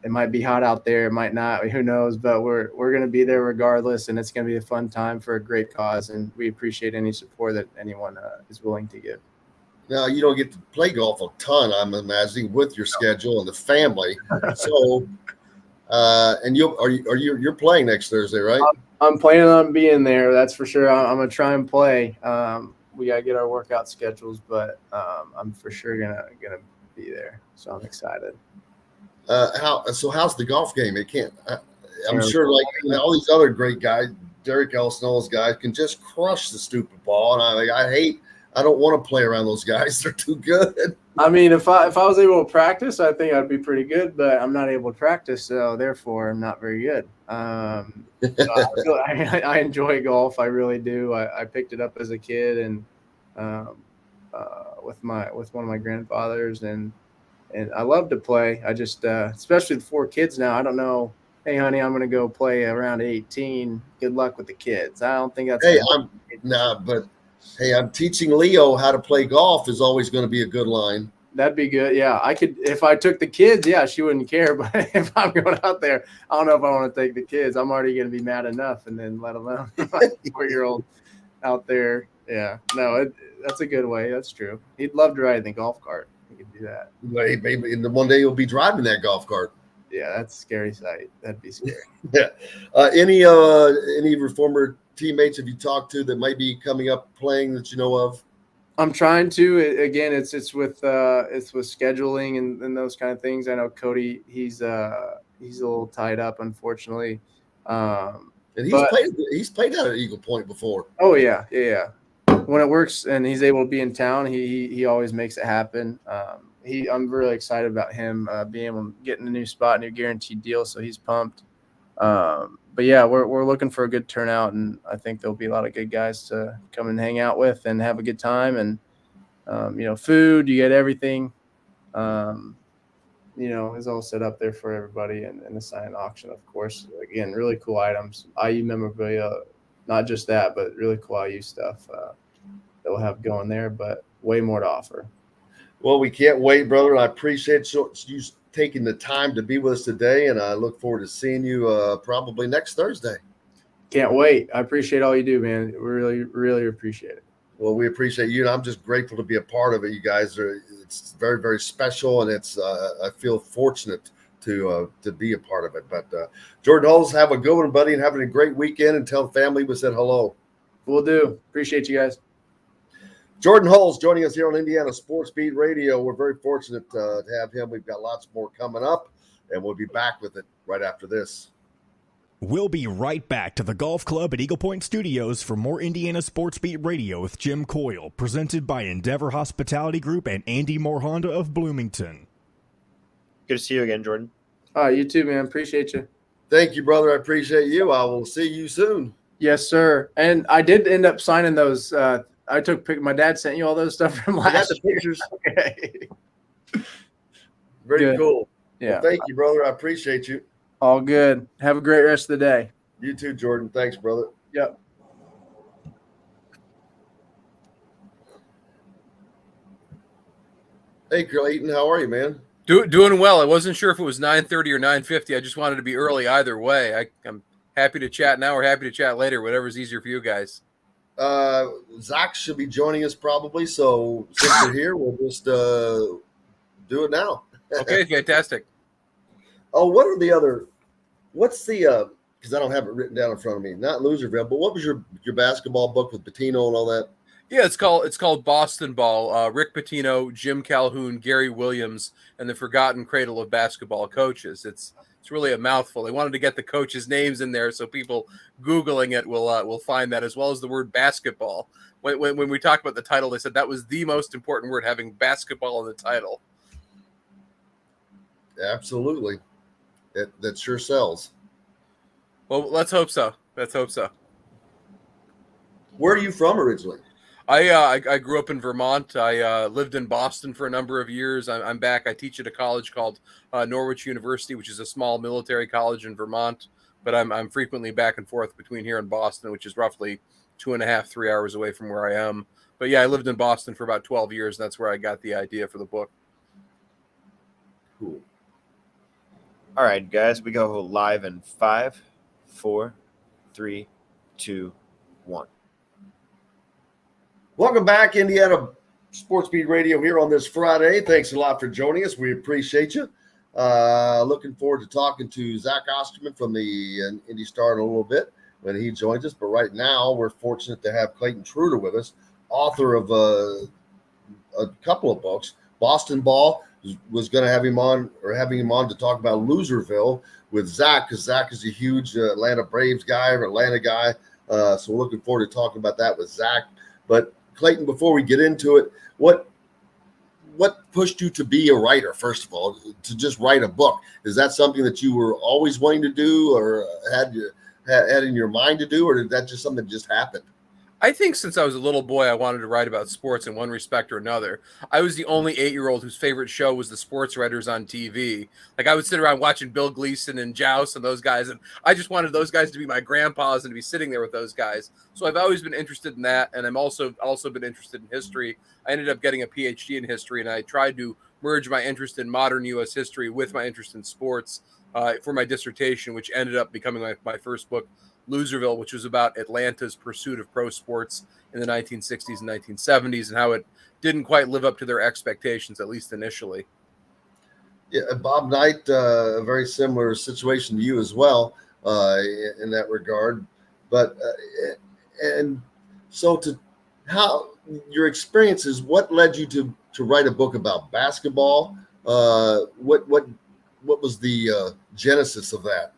it might be hot out there, it might not, who knows, but we're going to be there regardless, and it's going to be a fun time for a great cause, and we appreciate any support that anyone is willing to give. Now, you don't get to play golf a ton, I'm imagining, with your schedule and the family. So, and you're playing next Thursday, right? I'm planning on being there, that's for sure. I'm going to try and play. We got to get our workout schedules, but I'm for sure gonna be there. So I'm excited. How's the golf game? I'm sure all these other great guys, Derek Elson, all those guys can just crush the stupid ball. And I don't want to play around those guys. They're too good. I mean, if I was able to practice, I think I'd be pretty good, but I'm not able to practice. So therefore I'm not very good. I enjoy golf. I really do. I picked it up as a kid, and with one of my grandfathers, and I love to play. I just, especially with 4 kids now, I don't know. Hey, honey, I'm going to go play around 18. Good luck with the kids. I don't think that's. Hey, I'm teaching Leo how to play golf is always going to be a good line. That'd be good. Yeah, I could, if I took the kids, yeah, she wouldn't care. But if I'm going out there, I don't know if I want to take the kids. I'm already going to be mad enough, and then let alone my 4-year-old out there. Yeah, no, that's a good way. That's true. He'd love to ride in the golf cart. He could do that. Maybe one day you'll be driving that golf cart. Yeah, that's a scary sight. That'd be scary. Yeah. Any former teammates have you talked to that might be coming up playing that you know of? I'm trying to. Again, it's with scheduling and those kind of things. I know Cody, he's a little tied up, unfortunately. And he's played out at Eagle Point before. Oh yeah. when it works and he's able to be in town, he always makes it happen. I'm really excited about him being able to get in a new spot, new guaranteed deal. So he's pumped. But yeah, we're looking for a good turnout, and I think there'll be a lot of good guys to come and hang out with and have a good time. And food, you get everything. Is all set up there for everybody, and the silent auction, of course. Again, really cool items, IU memorabilia, not just that, but really cool IU stuff that we'll have going there, but way more to offer. Well, we can't wait, brother. I appreciate you taking the time to be with us today, and I look forward to seeing you probably next Thursday. Can't wait. I appreciate all you do, man. We really, really appreciate it. Well, we appreciate you, and I'm just grateful to be a part of it. You guys it's very, very special, and it's I feel fortunate to be a part of it. But Jordan Hulls, have a good one, buddy, and having a great weekend, and tell the family we said hello. Will do. Appreciate you guys. Jordan Hulls joining us here on Indiana Sports Beat Radio. We're very fortunate to have him. We've got lots more coming up, and we'll be back with it right after this. We'll be right back to the Golf Club at Eagle Point Studios for more Indiana Sports Beat Radio with Jim Coyle, presented by Endeavor Hospitality Group and Andy Moore Honda of Bloomington. Good to see you again, Jordan. You too, man. Appreciate you. Thank you, brother. I appreciate you. I will see you soon. Yes, sir. And I did end up signing those. I took my dad sent you all those stuff from last year. Pictures. Okay. Very good. Cool. Yeah. Well, thank you, brother. I appreciate you. All good. Have a great rest of the day. You too, Jordan. Thanks, brother. Yep. Hey, Clayton, how are you, man? Doing well. I wasn't sure if it was 9:30 or 9:50. I just wanted to be early either way. I'm happy to chat now or happy to chat later, whatever's easier for you guys. Zach should be joining us probably, so since we're here, we'll just do it now. Okay, fantastic. Oh, what's the because I don't have it written down in front of me, not Loserville, but what was your basketball book with Pitino and all that? Yeah, it's called Boston Ball. Rick Pitino, Jim Calhoun, Gary Williams, and the Forgotten Cradle of Basketball Coaches. It's really a mouthful. They wanted to get the coaches' names in there so people Googling it will find that, as well as the word basketball. When we talked about the title, they said that was the most important word, having basketball in the title. Absolutely. That sure sells. Well, let's hope so. Where are you from originally? I grew up in Vermont. I lived in Boston for a number of years. I'm back. I teach at a college called Norwich University, which is a small military college in Vermont. But I'm frequently back and forth between here and Boston, which is roughly 2.5, 3 hours away from where I am. But yeah, I lived in Boston for about 12 years, and that's where I got the idea for the book. Cool. All right, guys, we go live in 5, 4, 3, 2, 1. Welcome back, Indiana Sports Beat Radio here on this Friday. Thanks a lot for joining us. We appreciate you. Looking forward to talking to Zach Osterman from the Indy Star in a little bit when he joins us. But right now, we're fortunate to have Clayton Trutor with us, author of a couple of books. Boston Ball was going to having him on to talk about Loserville with Zach, because Zach is a huge Atlanta Braves guy or Atlanta guy. So we're looking forward to talking about that with Zach. But Clayton, before we get into it, what pushed you to be a writer, first of all, to just write a book? Is that something that you were always wanting to do or had in your mind to do, or did that just something that just happened? I think since I was a little boy, I wanted to write about sports in one respect or another. I was the only 8-year-old whose favorite show was the sports writers on TV. Like, I would sit around watching Bill Gleason and Joust and those guys, and I just wanted those guys to be my grandpas and to be sitting there with those guys. So I've always been interested in that, and I'm also been interested in history. I ended up getting a PhD in history, and I tried to merge my interest in modern U.S. history with my interest in sports for my dissertation, which ended up becoming my first book, Loserville, which was about Atlanta's pursuit of pro sports in the 1960s and 1970s and how it didn't quite live up to their expectations, at least initially. Yeah, Bob Knight, a very similar situation to you as well in that regard. But and so how your experiences, what led you to write a book about basketball? What was the genesis of that?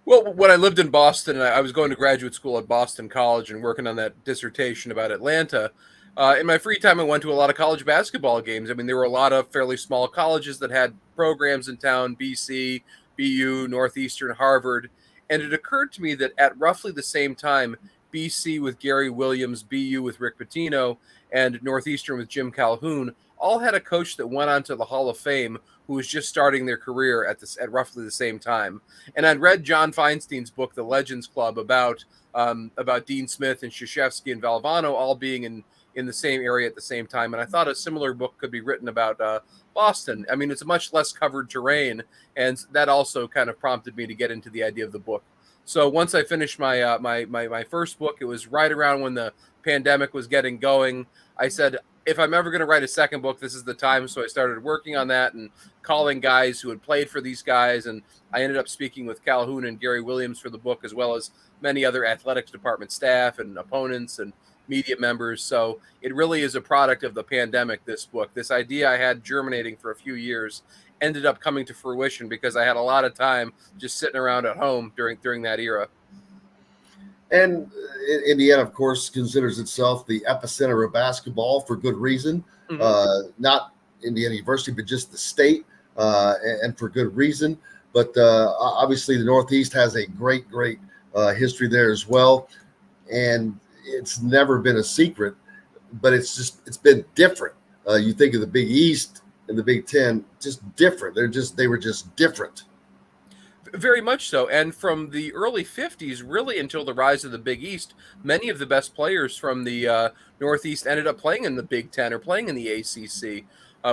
Well, when I lived in Boston, and I was going to graduate school at Boston College and working on that dissertation about Atlanta. In my free time, I went to a lot of college basketball games. I mean, there were a lot of fairly small colleges that had programs in town: BC, BU, Northeastern, Harvard. And it occurred to me that at roughly the same time, BC with Gary Williams, BU with Rick Pitino, and Northeastern with Jim Calhoun all had a coach that went on to the Hall of Fame who was just starting their career at roughly the same time. And I'd read John Feinstein's book, The Legends Club, about Dean Smith and Krzyzewski and Valvano all being in the same area at the same time. And I thought a similar book could be written about Boston. I mean, it's a much less covered terrain, and that also kind of prompted me to get into the idea of the book. So once I finished my my first book, it was right around when the pandemic was getting going. I said, if I'm ever going to write a second book, this is the time. So I started working on that and calling guys who had played for these guys. And I ended up speaking with Calhoun and Gary Williams for the book, as well as many other athletics department staff and opponents and media members. So it really is a product of the pandemic, this book. This idea I had germinating for a few years ended up coming to fruition because I had a lot of time just sitting around at home during that era. And Indiana, of course, considers itself the epicenter of basketball for good reason. Not Indiana University, but just the state, and for good reason. But obviously, the Northeast has a great history there as well. And it's never been a secret, but it's been different. You think of the Big East and the Big Ten, just different. They were just different. Very much so. And from the early 50s, really until the rise of the Big East, many of the best players from the Northeast ended up playing in the Big Ten or playing in the ACC.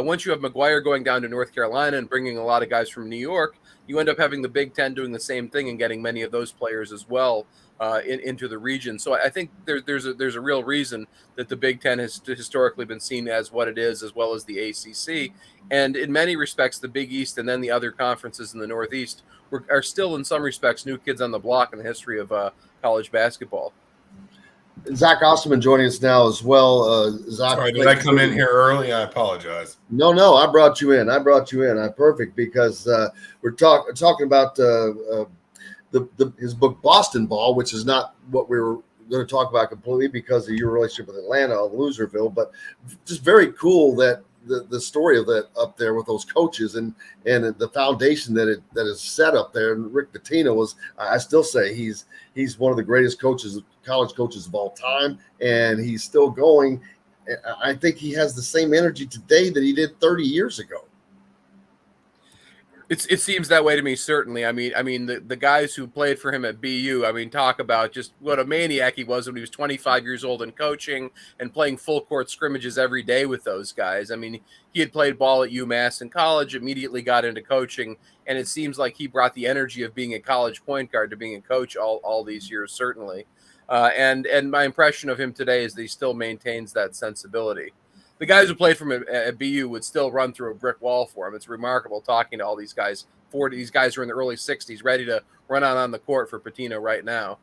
Once you have McGuire going down to North Carolina and bringing a lot of guys from New York, you end up having the Big Ten doing the same thing and getting many of those players as well into the region. So I think there's a real reason that the Big Ten has historically been seen as what it is, as well as the ACC. And in many respects, the Big East and then the other conferences in the Northeast are still, in some respects, new kids on the block in the history of college basketball. Zach Osterman joining us now as well. Zach, sorry, did I come in here early? I apologize. No, I brought you in. Perfect, because we're talking about his book Boston Ball, which is not what we were going to talk about completely because of your relationship with Atlanta on Loserville, but just very cool that the story of that up there with those coaches and the foundation that is set up there. And Rick Pitino was, I still say he's one of the greatest college coaches of all time, and he's still going. I think he has the same energy today that he did 30 years ago. It seems that way to me, certainly. I mean, the guys who played for him at BU, I mean, talk about just what a maniac he was when he was 25 years old and coaching and playing full court scrimmages every day with those guys. I mean, he had played ball at UMass in college, immediately got into coaching, and it seems like he brought the energy of being a college point guard to being a coach all these years, certainly. And my impression of him today is that he still maintains that sensibility. The guys who played from at BU would still run through a brick wall for him. It's remarkable talking to all these guys. These guys who are in the early 60s, ready to run out on the court for Pitino right now.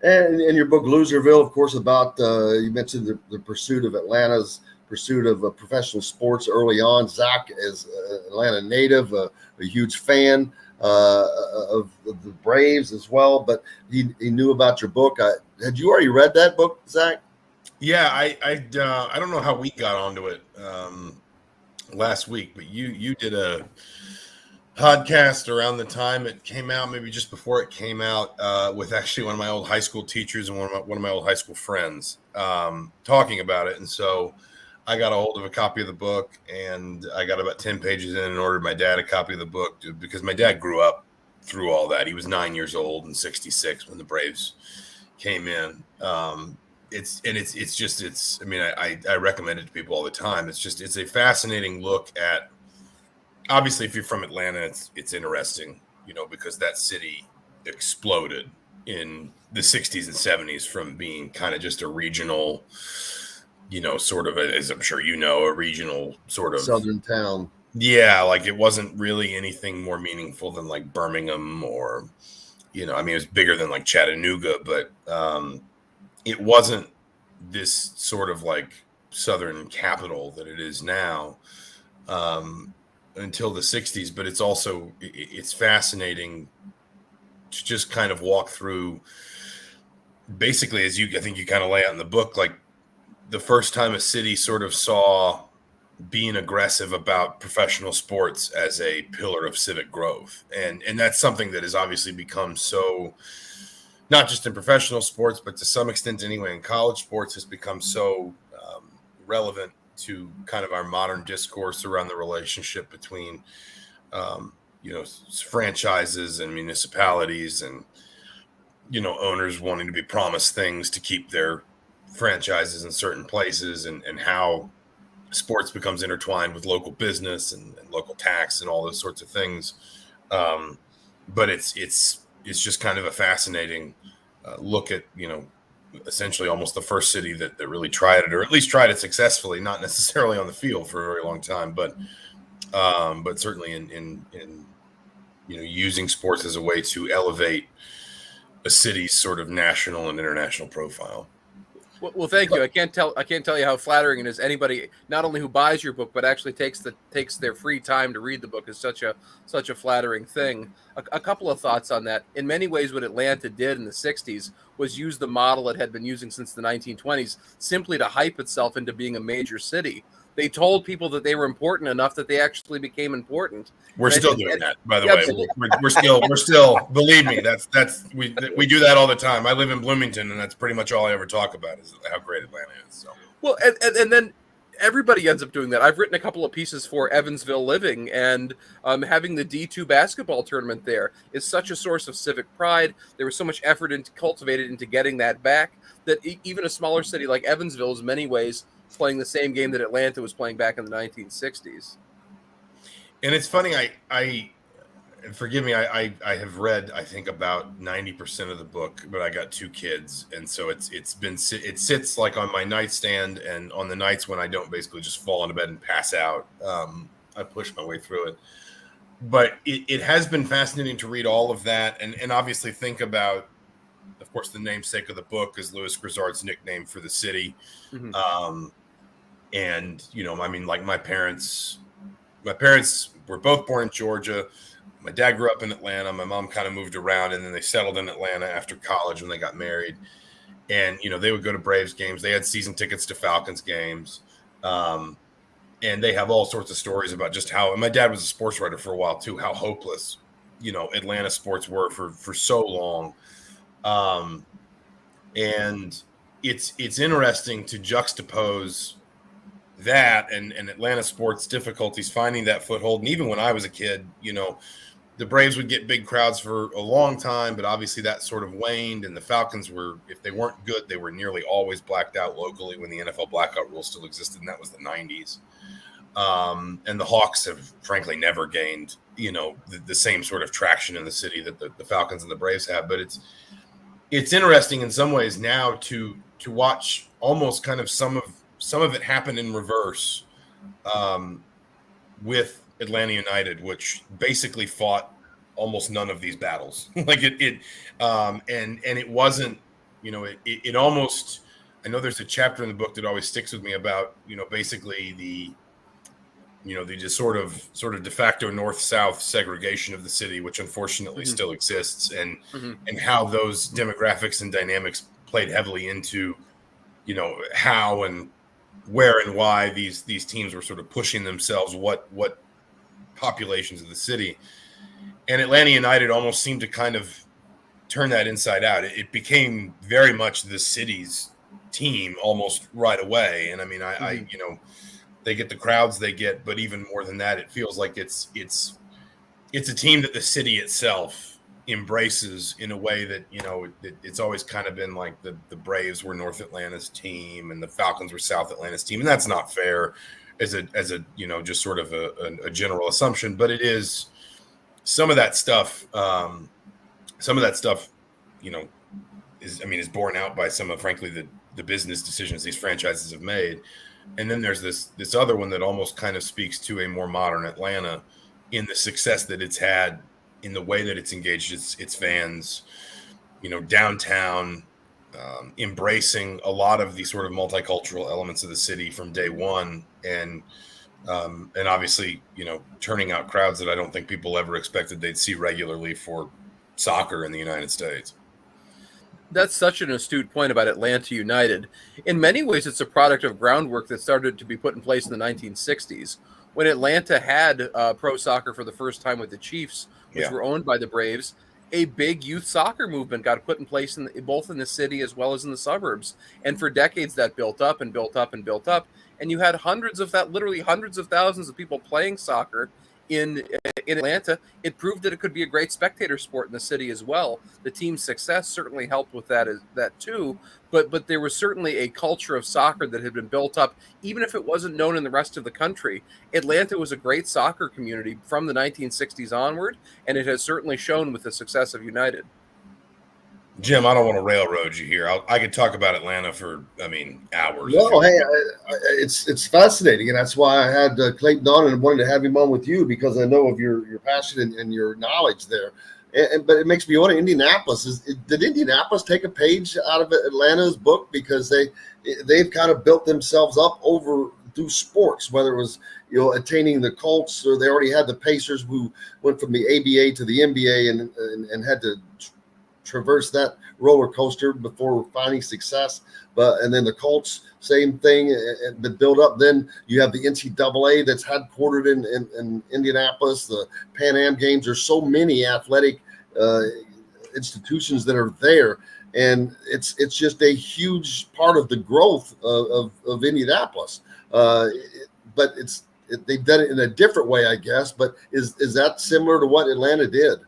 And in your book, Loserville, of course, about you mentioned the pursuit of Atlanta's pursuit of professional sports early on. Zach is an Atlanta native, a huge fan of the Braves as well, but he knew about your book. Had you already read that book, Zach? Yeah, I don't know how we got onto it last week, but you did a podcast around the time it came out, maybe just before it came out, with actually one of my old high school teachers and one of my old high school friends talking about it. And so I got a hold of a copy of the book, and I got about 10 pages in and ordered my dad a copy of the book because my dad grew up through all that. He was 9 years old in '66 when the Braves came in. I recommend it to people all the time. It's a fascinating look at, obviously, if you're from Atlanta, it's interesting, because that city exploded in the 60s and 70s from being kind of just a regional, sort of, as I'm sure a regional sort of southern town. Yeah, like it wasn't really anything more meaningful than like Birmingham or, it was bigger than like Chattanooga, but it wasn't this sort of like southern capital that it is now until the 60s. But it's fascinating to just kind of walk through basically, I think you kind of lay out in the book, like the first time a city sort of saw being aggressive about professional sports as a pillar of civic growth. And that's something that has obviously become so, not just in professional sports, but to some extent anyway, in college sports has become so relevant to kind of our modern discourse around the relationship between, franchises and municipalities and, owners wanting to be promised things to keep their franchises in certain places and how sports becomes intertwined with local business and local tax and all those sorts of things. But it's just kind of a fascinating look at, essentially almost the first city that really tried it, or at least tried it successfully, not necessarily on the field for a very long time, but certainly in using sports as a way to elevate a city's sort of national and international profile. Well, thank you. I can't tell you how flattering it is. Anybody, not only who buys your book, but actually takes their free time to read the book is such a flattering thing. A couple of thoughts on that. In many ways, what Atlanta did in the '60s was use the model it had been using since the 1920s, simply to hype itself into being a major city. They told people that they were important enough that they actually became important. We're still doing that, by the way. We're still. Believe me, we do that all the time. I live in Bloomington, and that's pretty much all I ever talk about is how great Atlanta is. So. Well, and then everybody ends up doing that. I've written a couple of pieces for Evansville Living, and having the D2 basketball tournament there is such a source of civic pride. There was so much effort cultivated into getting that back that even a smaller city like Evansville is in many ways playing the same game that Atlanta was playing back in the 1960s. And it's funny, I forgive me, I have read, I think, about 90% of the book, but I got 2 kids. And so it sits like on my nightstand, and on the nights when I don't basically just fall into bed and pass out, I push my way through it. But it has been fascinating to read all of that and obviously think about, of course, the namesake of the book is Louis Grizzard's nickname for the city. Mm-hmm. And, like my parents were both born in Georgia. My dad grew up in Atlanta. My mom kind of moved around, and then they settled in Atlanta after college when they got married. And, they would go to Braves games. They had season tickets to Falcons games. And they have all sorts of stories about just how, and my dad was a sports writer for a while too, how hopeless, Atlanta sports were for so long. And it's interesting to juxtapose that and Atlanta sports difficulties finding that foothold. And even when I was a kid, the Braves would get big crowds for a long time, but obviously that sort of waned. And the Falcons were, if they weren't good, they were nearly always blacked out locally when the NFL blackout rule still existed, and that was the 90s. And the Hawks have frankly never gained, the same sort of traction in the city that the Falcons and the Braves have. But it's interesting in some ways now to watch almost kind of some of it happen in reverse with Atlanta United, which basically fought almost none of these battles. And it wasn't, it almost, I know there's a chapter in the book that always sticks with me about, basically the just sort of de facto north-south segregation of the city, which unfortunately still exists, and how those demographics and dynamics played heavily into, how and where and why these teams were sort of pushing themselves, what populations of the city. And Atlanta United almost seemed to kind of turn that inside out. It became very much the city's team almost right away. And I mean, I they get the crowds they get, but even more than that, it feels like it's a team that the city itself embraces in a way that, it's always kind of been like the Braves were North Atlanta's team and the Falcons were South Atlanta's team. And that's not fair as a just sort of a general assumption, but it is some of that stuff, is borne out by some of, frankly, the business decisions these franchises have made. And then there's this other one that almost kind of speaks to a more modern Atlanta in the success that it's had in the way that it's engaged its fans, downtown, embracing a lot of the sort of multicultural elements of the city from day one. And obviously, turning out crowds that I don't think people ever expected they'd see regularly for, soccer in the United States. That's such an astute point about Atlanta United. In many ways, it's a product of groundwork that started to be put in place in the 1960s. When Atlanta had pro soccer for the first time with the Chiefs, which were owned by the Braves, a big youth soccer movement got put in place both in the city as well as in the suburbs. And for decades, that built up and built up and built up. And you had literally hundreds of thousands of people playing soccer in Atlanta. It proved that it could be a great spectator sport in the city as well. The team's success certainly helped with that too. But there was certainly a culture of soccer that had been built up, even if it wasn't known in the rest of the country. Atlanta was a great soccer community from the 1960s onward, and it has certainly shown with the success of United. Jim, I don't want to railroad you here. I could talk about Atlanta for, hours. No, hey, it's fascinating, and that's why I had Clayton on and wanted to have him on with you, because I know of your passion and your knowledge there. But it makes me wonder, Indianapolis, did Indianapolis take a page out of Atlanta's book, because they've kind of built themselves up through sports, whether it was attaining the Colts, or they already had the Pacers, who went from the ABA to the NBA and had to traverse that roller coaster before finding success. And then the Colts, same thing, but build up. Then you have the NCAA that's headquartered in Indianapolis, the Pan Am Games. There's so many athletic institutions that are there, and it's just a huge part of the growth of Indianapolis. But they've done it in a different way, I guess. But is that similar to what Atlanta did?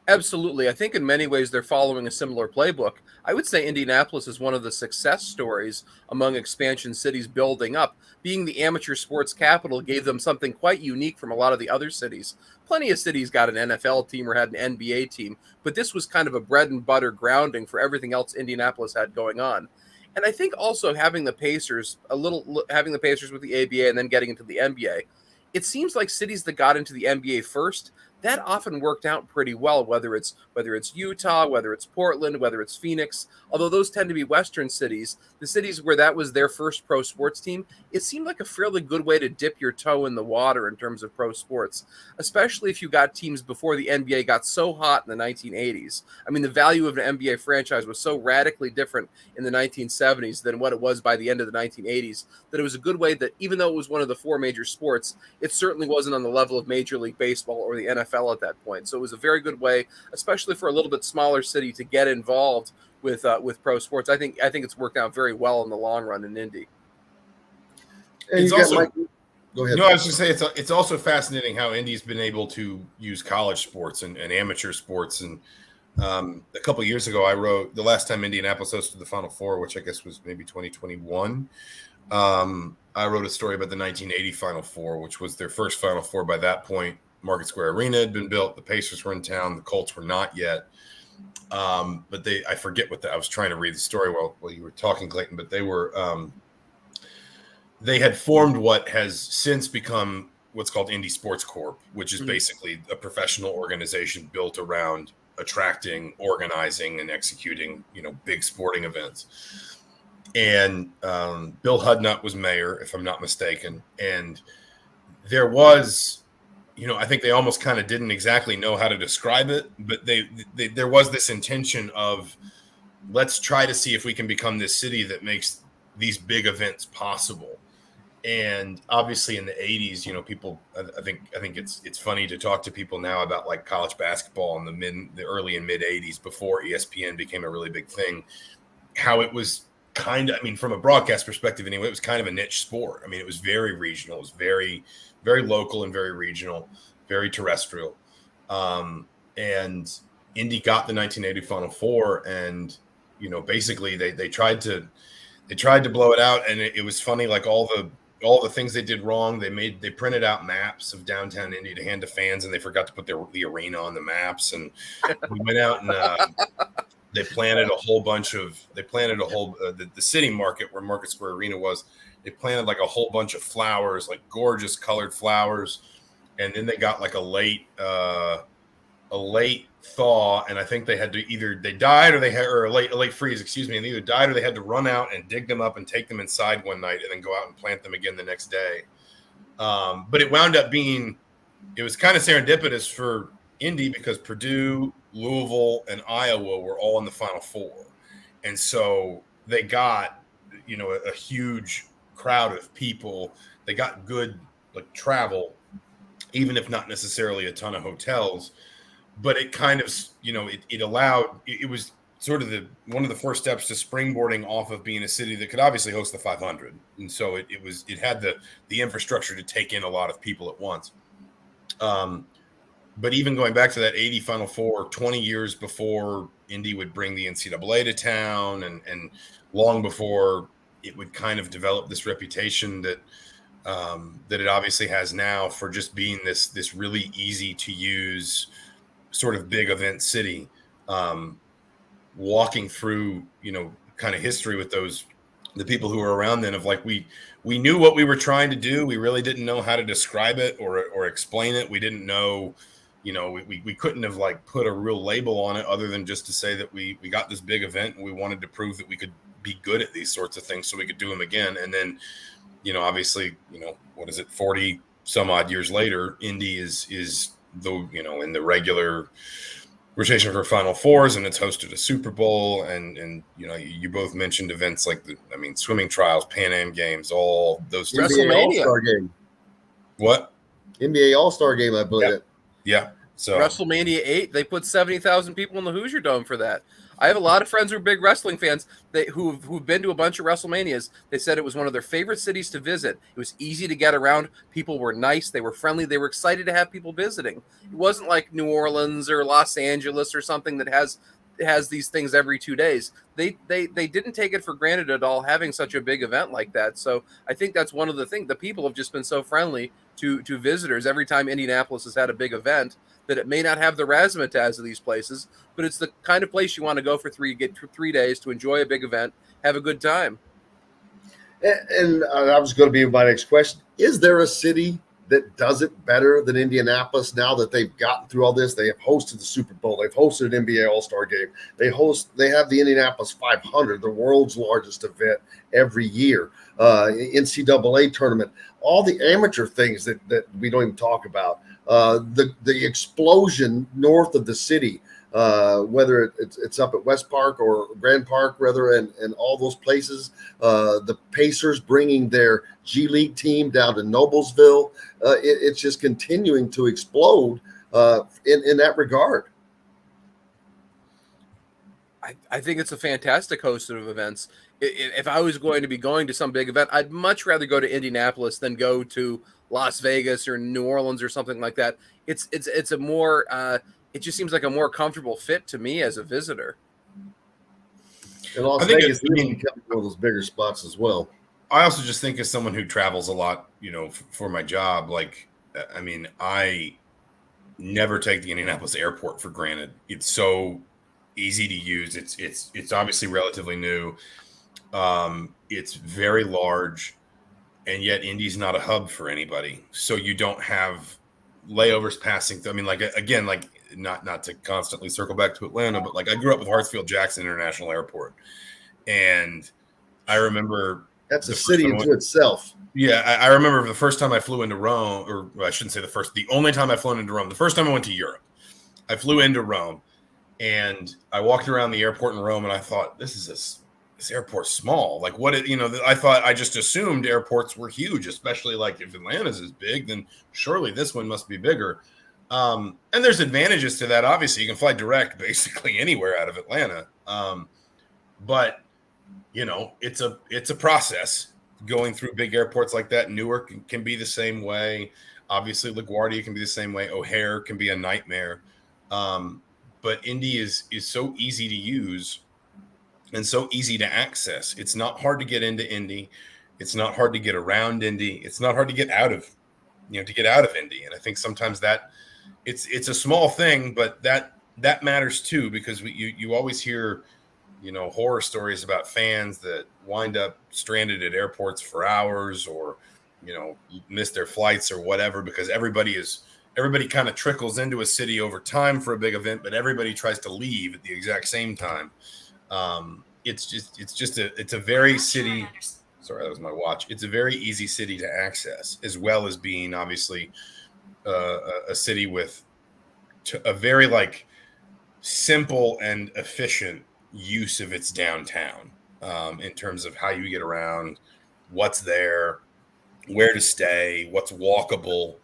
Absolutely. I think in many ways they're following a similar playbook. I would say Indianapolis is one of the success stories among expansion cities building up. Being the amateur sports capital gave them something quite unique from a lot of the other cities. Plenty of cities got an NFL team or had an NBA team, but this was kind of a bread and butter grounding for everything else Indianapolis had going on. And I think also having the Pacers with the ABA and then getting into the NBA, it seems like cities that got into the NBA first, that often worked out pretty well, whether it's Utah, whether it's Portland, whether it's Phoenix. Although those tend to be Western cities, the cities where that was their first pro sports team, it seemed like a fairly good way to dip your toe in the water in terms of pro sports, especially if you got teams before the NBA got so hot in the 1980s. The value of an NBA franchise was so radically different in the 1970s than what it was by the end of the 1980s, that it was a good way that, even though it was one of the four major sports, it certainly wasn't on the level of Major League Baseball or the NFL at that point. So it was a very good way, especially for a little bit smaller city, to get involved with pro sports. I think it's worked out very well in the long run in Indy. And it's also, go ahead. No, I was just saying it's also fascinating how Indy's been able to use college sports and amateur sports. And a couple of years ago, I wrote, the last time Indianapolis hosted the Final Four, which I guess was maybe 2021. I wrote a story about the 1980 Final Four, which was their first Final Four. By that point, Market Square Arena had been built. The Pacers were in town. The Colts were not yet. But I forget I was trying to read the story while you were talking, Clayton, but they had formed what has since become what's called Indy Sports Corp, which is basically a professional organization built around attracting, organizing, and executing, big sporting events. And Bill Hudnut was mayor, if I'm not mistaken. And there was, I think they almost kind of didn't exactly know how to describe it, but there was this intention of, let's try to see if we can become this city that makes these big events possible. And obviously in the 80s, people, I think it's funny to talk to people now about like college basketball in the early and mid 80s, before ESPN became a really big thing, how it was kind of, from a broadcast perspective anyway, it was kind of a niche sport. It was very regional. It was very, very local and very regional, very terrestrial. And Indy got the 1980 Final Four, and, basically they tried to blow it out. And it was funny, like all the things they did wrong. They printed out maps of downtown Indy to hand to fans, and they forgot to put the arena on the maps. And we went out and they planted the city market where Market Square Arena was. They planted like a whole bunch of flowers, like gorgeous colored flowers. And then they got like a late thaw. And I think they had to they died or a late freeze, excuse me. And they either died or they had to run out and dig them up and take them inside one night and then go out and plant them again the next day. But it wound up it was kind of serendipitous for Indy, because Purdue Louisville, and Iowa were all in the Final Four. And so they got, a huge crowd of people. They got good travel, even if not necessarily a ton of hotels. But it kind of, it allowed, it was sort of one of the first steps to springboarding off of being a city that could obviously host the 500. And so it had the infrastructure to take in a lot of people at once. But even going back to that 80 Final Four, 20 years before Indy would bring the NCAA to town, and long before it would kind of develop this reputation that it obviously has now for just being this really easy to use sort of big event city. Walking through, kind of history with the people who were around then, of we knew what we were trying to do. We really didn't know how to describe it or explain it. We didn't know, we couldn't have put a real label on it other than just to say that we got this big event and we wanted to prove that we could be good at these sorts of things so we could do them again. And then, obviously, what is it, 40 some odd years later, Indy is in the regular rotation for Final Fours, and it's hosted a Super Bowl, and you both mentioned events like swimming trials, Pan Am Games, all those NBA All-Star Game. What? NBA All-Star Game, I believe. Yeah. So WrestleMania 8, they put 70,000 people in the Hoosier Dome for that. I have a lot of friends who are big wrestling fans who've been to a bunch of WrestleManias. They said it was one of their favorite cities to visit. It was easy to get around. People were nice. They were friendly. They were excited to have people visiting. It wasn't like New Orleans or Los Angeles or something that has these things every 2 days. They didn't take it for granted at all, having such a big event like that. So I think that's one of the things. The people have just been so friendly to visitors every time Indianapolis has had a big event, that it may not have the razzmatazz of these places, but it's the kind of place you want to go for 3 days to enjoy a big event, have a good time. And that was going to be my next question. Is there a city that does it better than Indianapolis now that they've gotten through all this? They have hosted the Super Bowl. They've hosted an NBA All-Star Game. They have the Indianapolis 500, the world's largest event every year, NCAA tournament, all the amateur things that we don't even talk about. The explosion north of the city, whether it's up at West Park or Grand Park, rather, and all those places. The Pacers bringing their G League team down to Noblesville. It's just continuing to explode in that regard. I think it's a fantastic host of events. If I was going to be going to some big event, I'd much rather go to Indianapolis than go to Las Vegas or New Orleans or something like that. It's a more it just seems like a more comfortable fit to me as a visitor. And Las Vegas becomes one of those bigger spots as well. I also just think, as someone who travels a lot, for my job, I never take the Indianapolis airport for granted. It's so easy to use. It's obviously relatively new. It's very large, and yet Indy's not a hub for anybody. So you don't have layovers passing through. Not to constantly circle back to Atlanta, but I grew up with Hartsfield-Jackson International Airport, and I remember that's a city into itself. Yeah, I remember the first time I flew into Rome, or I shouldn't say the only time I've flown into Rome. The first time I went to Europe, I flew into Rome, and I walked around the airport in Rome, and I thought, this airport's small. I just assumed airports were huge, especially if Atlanta's is big, then surely this one must be bigger. And there's advantages to that. Obviously, you can fly direct basically anywhere out of Atlanta. But it's a process going through big airports like that. Newark can be the same way. Obviously, LaGuardia can be the same way. O'Hare can be a nightmare. But Indy is so easy to use and so easy to access. It's not hard to get into Indy. It's not hard to get around Indy. It's not hard to get out of, Indy. And I think sometimes that it's a small thing, but that matters too, because you always hear, horror stories about fans that wind up stranded at airports for hours, or, miss their flights or whatever, because everybody kind of trickles into a city over time for a big event, but everybody tries to leave at the exact same time. It's a very city. Sorry, that was my watch. It's a very easy city to access, as well as being obviously a city with a very simple and efficient use of its downtown in terms of how you get around, what's there, where to stay, what's walkable,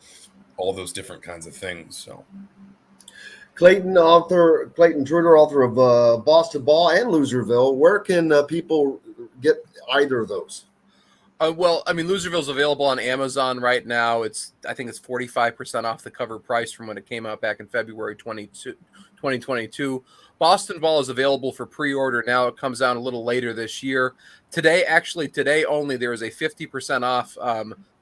all those different kinds of things. So Clayton Trutor, author of Boston Ball and Loserville. Where can people get either of those? Well, I mean, Loserville's available on Amazon right now. I think it's 45% off the cover price from when it came out back in February 2022. Boston Ball is available for pre-order now. It comes out a little later this year. Today only, there is a 50% off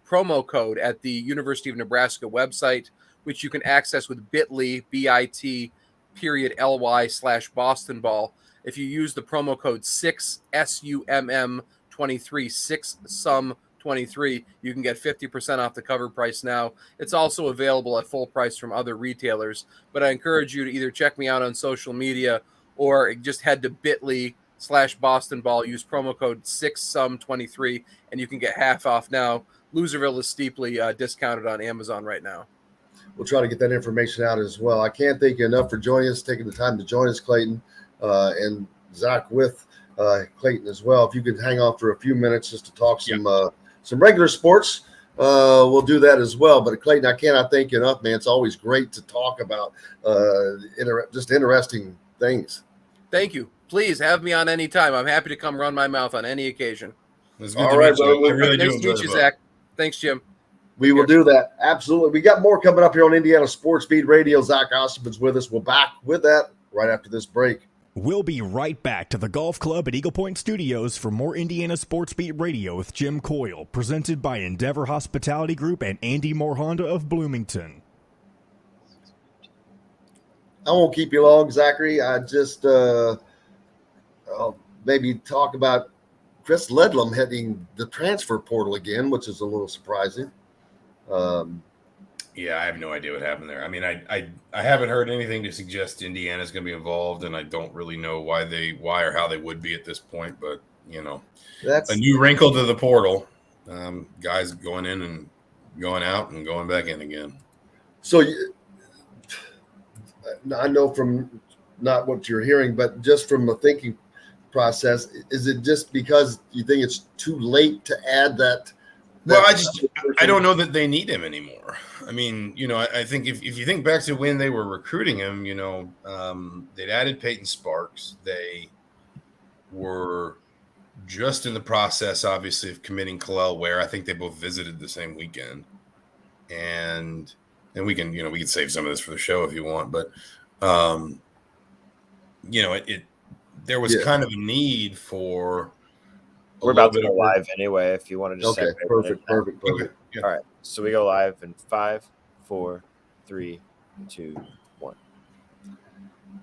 promo code at the University of Nebraska website, which you can access with bit.ly/Boston Ball. If you use the promo code 6SUMM 23, 6SUM23, you can get 50% off the cover price now. It's also available at full price from other retailers, but I encourage you to either check me out on social media or just head to bit.ly/Boston Ball, use promo code 6SUM23, and you can get half off now. Loserville is steeply discounted on Amazon right now. We'll try to get that information out as well. I can't thank you enough for joining us, taking the time to join us, Clayton, and Zach with Clayton as well. If you could hang on for a few minutes just to talk some regular sports, we'll do that as well. But Clayton, I cannot thank you enough, man. It's always great to talk about just interesting things. Thank you. Please have me on any time. I'm happy to come run my mouth on any occasion. All right, brother. I really nice do to meet you, Zach. Thanks, Jim. We will do that. Absolutely. We got more coming up here on Indiana Sports Beat Radio. Zach Osterman's with us. We'll back with that right after this break. We'll be right back to the Golf Club at Eagle Point Studios for more Indiana Sports Beat Radio with Jim Coyle, presented by Endeavor Hospitality Group and Andy Moore Honda of Bloomington. I won't keep you long, Zachary. I just I'll maybe talk about Chris Ledlam hitting the transfer portal again, which is a little surprising. Yeah, I have no idea what happened there. I mean, I haven't heard anything to suggest Indiana's going to be involved, and I don't really know why or how they would be at this point. But that's a new wrinkle to the portal. Guys going in and going out and going back in again. So I know from not what you're hearing, but just from the thinking process, is it just because you think it's too late to add that? Well, I don't know that they need him anymore. I mean, I think if you think back to when they were recruiting him, they'd added Peyton Sparks. They were just in the process, obviously, of committing Kalel Ware. I think they both visited the same weekend. And we can save some of this for the show if you want, but there was kind of a need for. We're about to go live anyway. If you want to just perfect. Okay. Yeah. All right, so we go live in 5, 4, 3, 2, 1.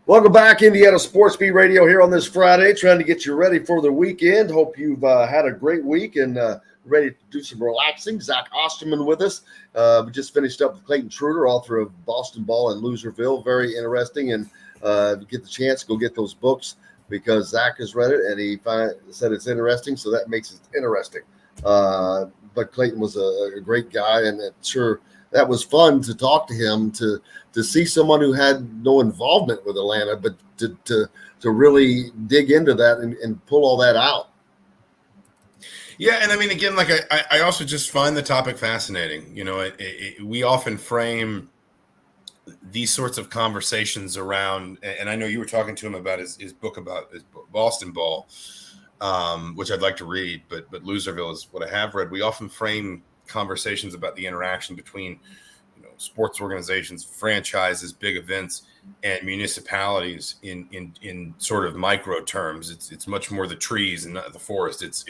Welcome back, Indiana Sports Beat Radio here on this Friday, trying to get you ready for the weekend. Hope you've had a great week and ready to do some relaxing. Zach Osterman with us. We just finished up with Clayton Trutor, author of Boston Ball and Loserville. Very interesting, and if you get the chance, go get those books, because Zach has read it and he said it's interesting, so that makes it interesting. But Clayton was a great guy, and sure that was fun to talk to him, to see someone who had no involvement with Atlanta, but to really dig into that and pull all that out. Yeah, and I mean, again, like I also just find the topic fascinating. We often frame these sorts of conversations around, and I know you were talking to him about his book about his Boston Ball, which I'd like to read, but Loserville is what I have read. We often frame conversations about the interaction between sports organizations, franchises, big events, and municipalities in sort of micro terms. It's much more the trees and not the forest. It's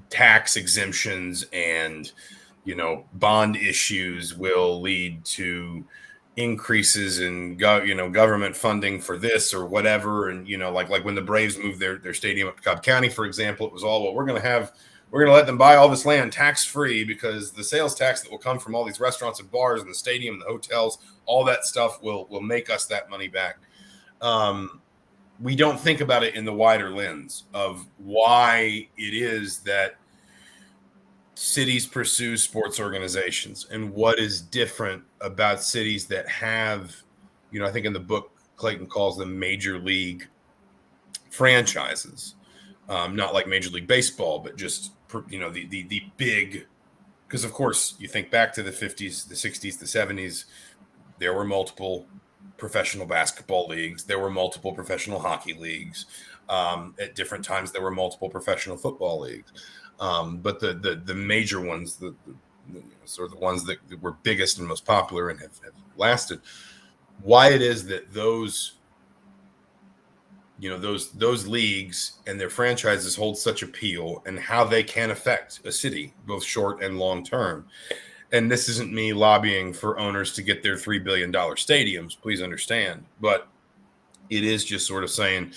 tax exemptions and bond issues will lead to increases in government funding for this or whatever. And like when the Braves moved their stadium up to Cobb County, for example, it was all, well, we're going to let them buy all this land tax free because the sales tax that will come from all these restaurants and bars and the stadium and the hotels, all that stuff will make us that money back. We don't think about it in the wider lens of why it is that cities pursue sports organizations and what is different about cities that have I think in the book, Clayton calls them major league franchises, not like Major League Baseball, but just, the big, because of course you think back to the 50s, the 60s, the 70s, there were multiple professional basketball leagues. There were multiple professional hockey leagues. At different times, there were multiple professional football leagues. But the major ones, sort of the ones that were biggest and most popular and have lasted, why it is that those leagues and their franchises hold such appeal, and how they can affect a city, both short and long term. And this isn't me lobbying for owners to get their $3 billion stadiums, please understand. But it is just sort of saying,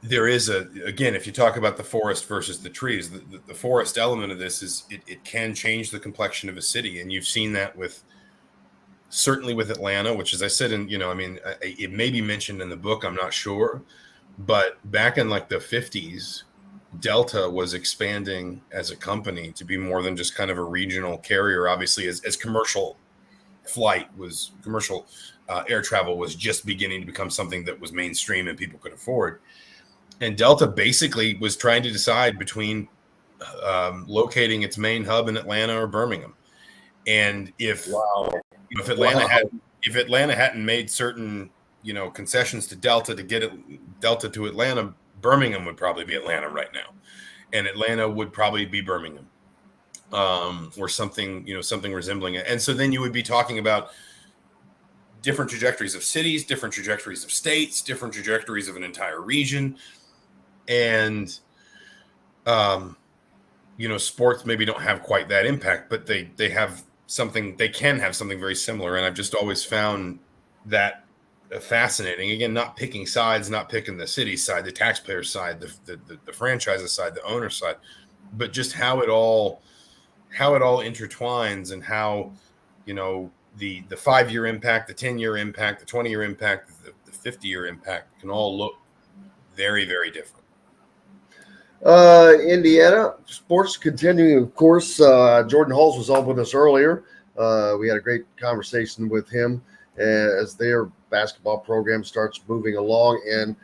there is again, if you talk about the forest versus the trees, the forest element of this is it can change the complexion of a city. And you've seen that certainly with Atlanta, which, as I said, it may be mentioned in the book, I'm not sure. But back in like the 50s, Delta was expanding as a company to be more than just kind of a regional carrier. Obviously, as commercial air travel was just beginning to become something that was mainstream and people could afford. And Delta basically was trying to decide between locating its main hub in Atlanta or Birmingham. And if Atlanta hadn't made certain concessions to Delta to get Delta to Atlanta, Birmingham would probably be Atlanta right now, and Atlanta would probably be Birmingham, or something resembling it. And so then you would be talking about different trajectories of cities, different trajectories of states, different trajectories of an entire region. And, sports maybe don't have quite that impact, but they can have something very similar. And I've just always found that fascinating. Again, not picking sides, not picking the city side, the taxpayer side, the franchise side, the owner side, but just how it all intertwines, and how, the 5-year impact, the 10-year impact, the 20-year impact, the 50-year impact can all look very, very different. Indiana sports continuing, of course. Jordan Halls was on with us earlier. We had a great conversation with him as their basketball program starts moving along. And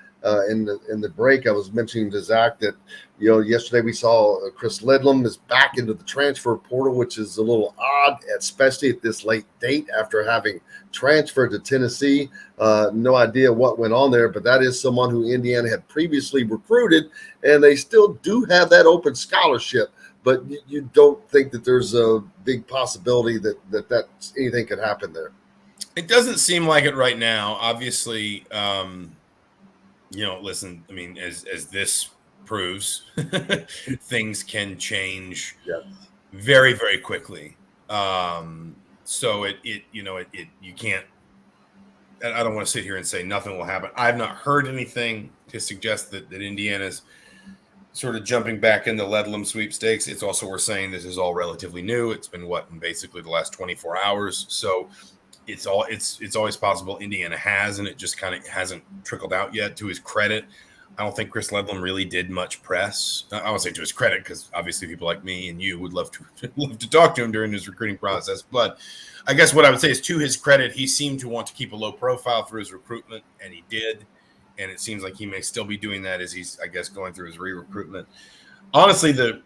in the break, I was mentioning to Zach that yesterday we saw Chris Ledlum is back into the transfer portal, which is a little odd, especially at this late date after having transferred to Tennessee. No idea what went on there, but that is someone who Indiana had previously recruited, and they still do have that open scholarship. But you don't think that there's a big possibility that anything could happen there? It doesn't seem like it right now. Obviously, listen, as this proves, things can change very, very quickly. So you can't. I don't want to sit here and say nothing will happen. I've not heard anything to suggest that Indiana's sort of jumping back in the Ledlum sweepstakes. It's also worth saying this is all relatively new. It's been in basically the last 24 hours. So it's always possible Indiana has, and it just kind of hasn't trickled out yet. To his credit, I don't think Chris Ledlum really did much press. I won't say to his credit, because obviously people like me and you would love to talk to him during his recruiting process. But I guess what I would say is, to his credit, he seemed to want to keep a low profile through his recruitment, and he did. And it seems like he may still be doing that as he's, I guess, going through his re-recruitment. Honestly, the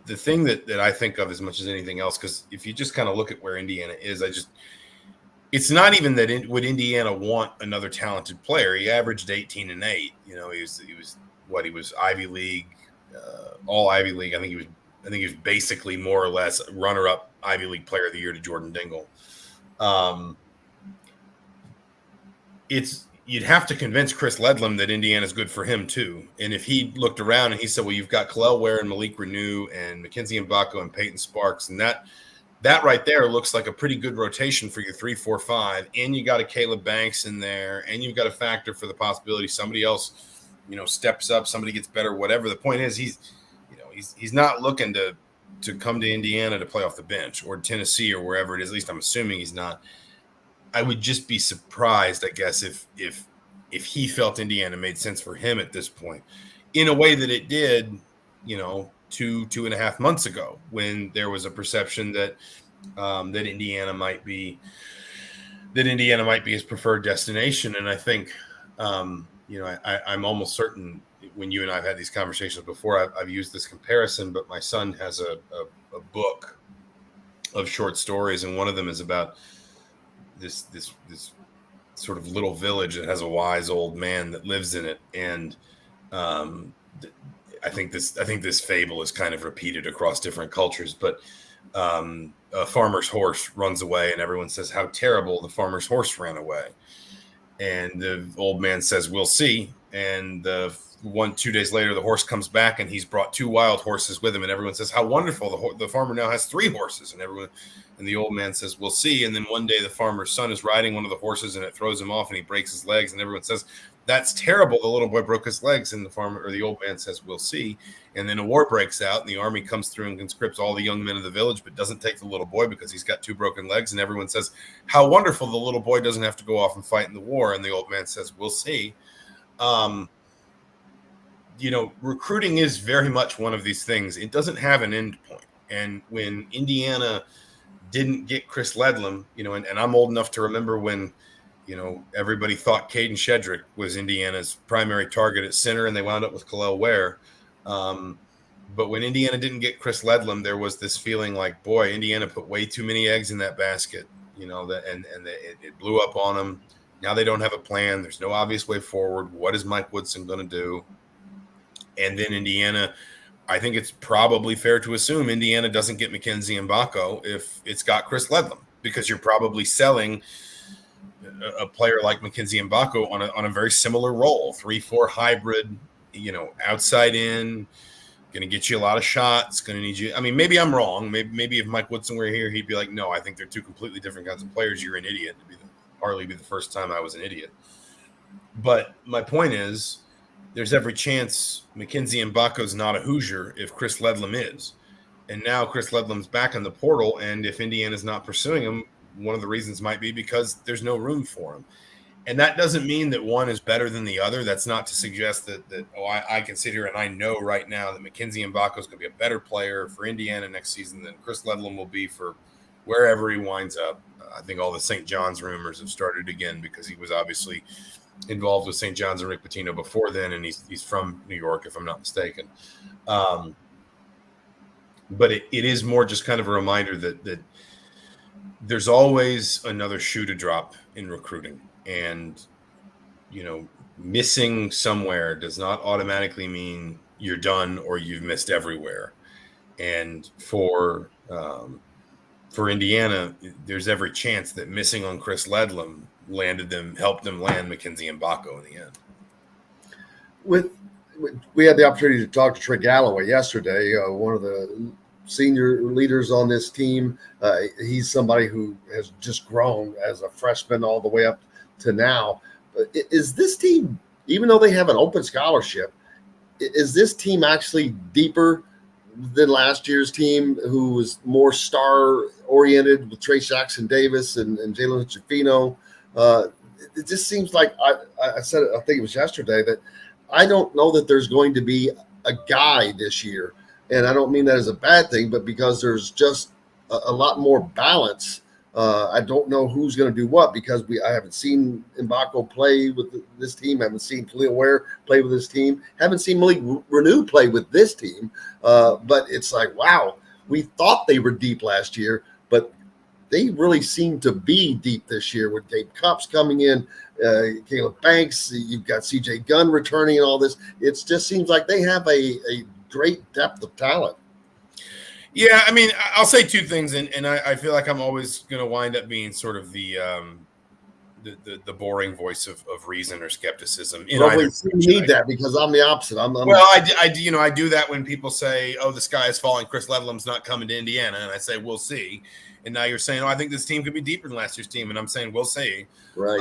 thing that I think of as much as anything else, because if you just kind of look at where Indiana is, it's not even that would Indiana want another talented player. He averaged 18 and 8. He was Ivy League, all Ivy League. I think he was basically more or less runner-up Ivy League Player of the Year to Jordan Dingle. You'd have to convince Chris Ledlum that Indiana's good for him too. And if he looked around and he said, well, you've got Kalel Ware and Malik Renew and Mackenzie Mbako and Peyton Sparks, and that right there looks like a pretty good rotation for your 3, 4, 5. And you got a Caleb Banks in there, and you've got a factor for the possibility somebody else, steps up, somebody gets better, whatever. The point is, he's not looking to come to Indiana to play off the bench, or Tennessee, or wherever it is. At least I'm assuming he's not. I would just be surprised, I guess, if he felt Indiana made sense for him at this point, in a way that it did, 2.5 months ago, when there was a perception that that Indiana might be his preferred destination. And I think, I'm almost certain when you and I have had these conversations before, I've used this comparison, but my son has a book of short stories, and one of them is about this sort of little village that has a wise old man that lives in it. And I think this fable is kind of repeated across different cultures, but a farmer's horse runs away and everyone says how terrible, the farmer's horse ran away. And the old man says, we'll see. And 2 days later, the horse comes back and he's brought 2 wild horses with him. And everyone says, how wonderful. The farmer now has 3 horses. And the old man says, we'll see. And then one day the farmer's son is riding one of the horses and it throws him off and he breaks his legs. And everyone says, that's terrible. The little boy broke his legs. And the old man says, we'll see. And then a war breaks out and the army comes through and conscripts all the young men of the village, but doesn't take the little boy because he's got 2 broken legs. And everyone says, how wonderful. The little boy doesn't have to go off and fight in the war. And the old man says, we'll see. Recruiting is very much one of these things. It doesn't have an end point. And when Indiana didn't get Chris Ledlam, and I'm old enough to remember when, everybody thought Caden Shedrick was Indiana's primary target at center, and they wound up with Khalil Ware. But when Indiana didn't get Chris Ledlam, there was this feeling like, boy, Indiana put way too many eggs in that basket, it blew up on them. Now they don't have a plan. There's no obvious way forward. What is Mike Woodson going to do? And then Indiana, I think it's probably fair to assume Indiana doesn't get Mackenzie Mbako if it's got Chris Ledlam, because you're probably selling a player like Mackenzie Mbako on a very similar role, 3-4 hybrid, outside in, going to get you a lot of shots, going to need you. I mean, maybe I'm wrong. Maybe if Mike Woodson were here, he'd be like, no, I think they're 2 completely different kinds of players. You're an idiot. It'd hardly be the first time I was an idiot. But my point is, there's every chance Mackenzie Mbako's not a Hoosier if Chris Ledlam is. And now Chris Ledlam's back in the portal, and if Indiana's not pursuing him, one of the reasons might be because there's no room for him. And that doesn't mean that one is better than the other. That's not to suggest that I can sit here and I know right now that Mackenzie Mbako is going to be a better player for Indiana next season than Chris Ledlam will be for wherever he winds up. I think all the St. John's rumors have started again because he was obviously involved with St. John's and Rick Pitino before then, and he's from New York, if I'm not mistaken. But it is more just kind of a reminder that there's always another shoe to drop in recruiting. And, missing somewhere does not automatically mean you're done or you've missed everywhere. And for Indiana, there's every chance that missing on Chris Ledlam helped them land Mackenzie Mbako in the end. We had the opportunity to talk to Trey Galloway yesterday, one of the senior leaders on this team. He's somebody who has just grown as a freshman all the way up to now. Is this team, even though they have an open scholarship, is this team actually deeper than last year's team, who was more star-oriented with Trace Jackson-Davis and Jalen Hood-Schifino? It just seems like, I said it, I think it was yesterday, that I don't know that there's going to be a guy this year. And I don't mean that as a bad thing, but because there's just a lot more balance. I don't know who's going to do what, because I haven't seen Mbako play with this team. Haven't seen Khalil Ware play with this team. Haven't seen Malik Renew play with this team. But it's like, wow, we thought they were deep last year, but they really seem to be deep this year with Gabe Cupps coming in, Caleb Banks. You've got CJ Gunn returning and all this. It just seems like they have a great depth of talent. Yeah, I mean, I'll say 2 things, and I feel like I'm always going to wind up being sort of the boring voice of reason or skepticism. You need that, because I'm the opposite. Well, I do that when people say, "Oh, the sky is falling. Chris Ledlam's not coming to Indiana," and I say, "We'll see." And now you're saying, "Oh, I think this team could be deeper than last year's team," and I'm saying, "We'll see." Right.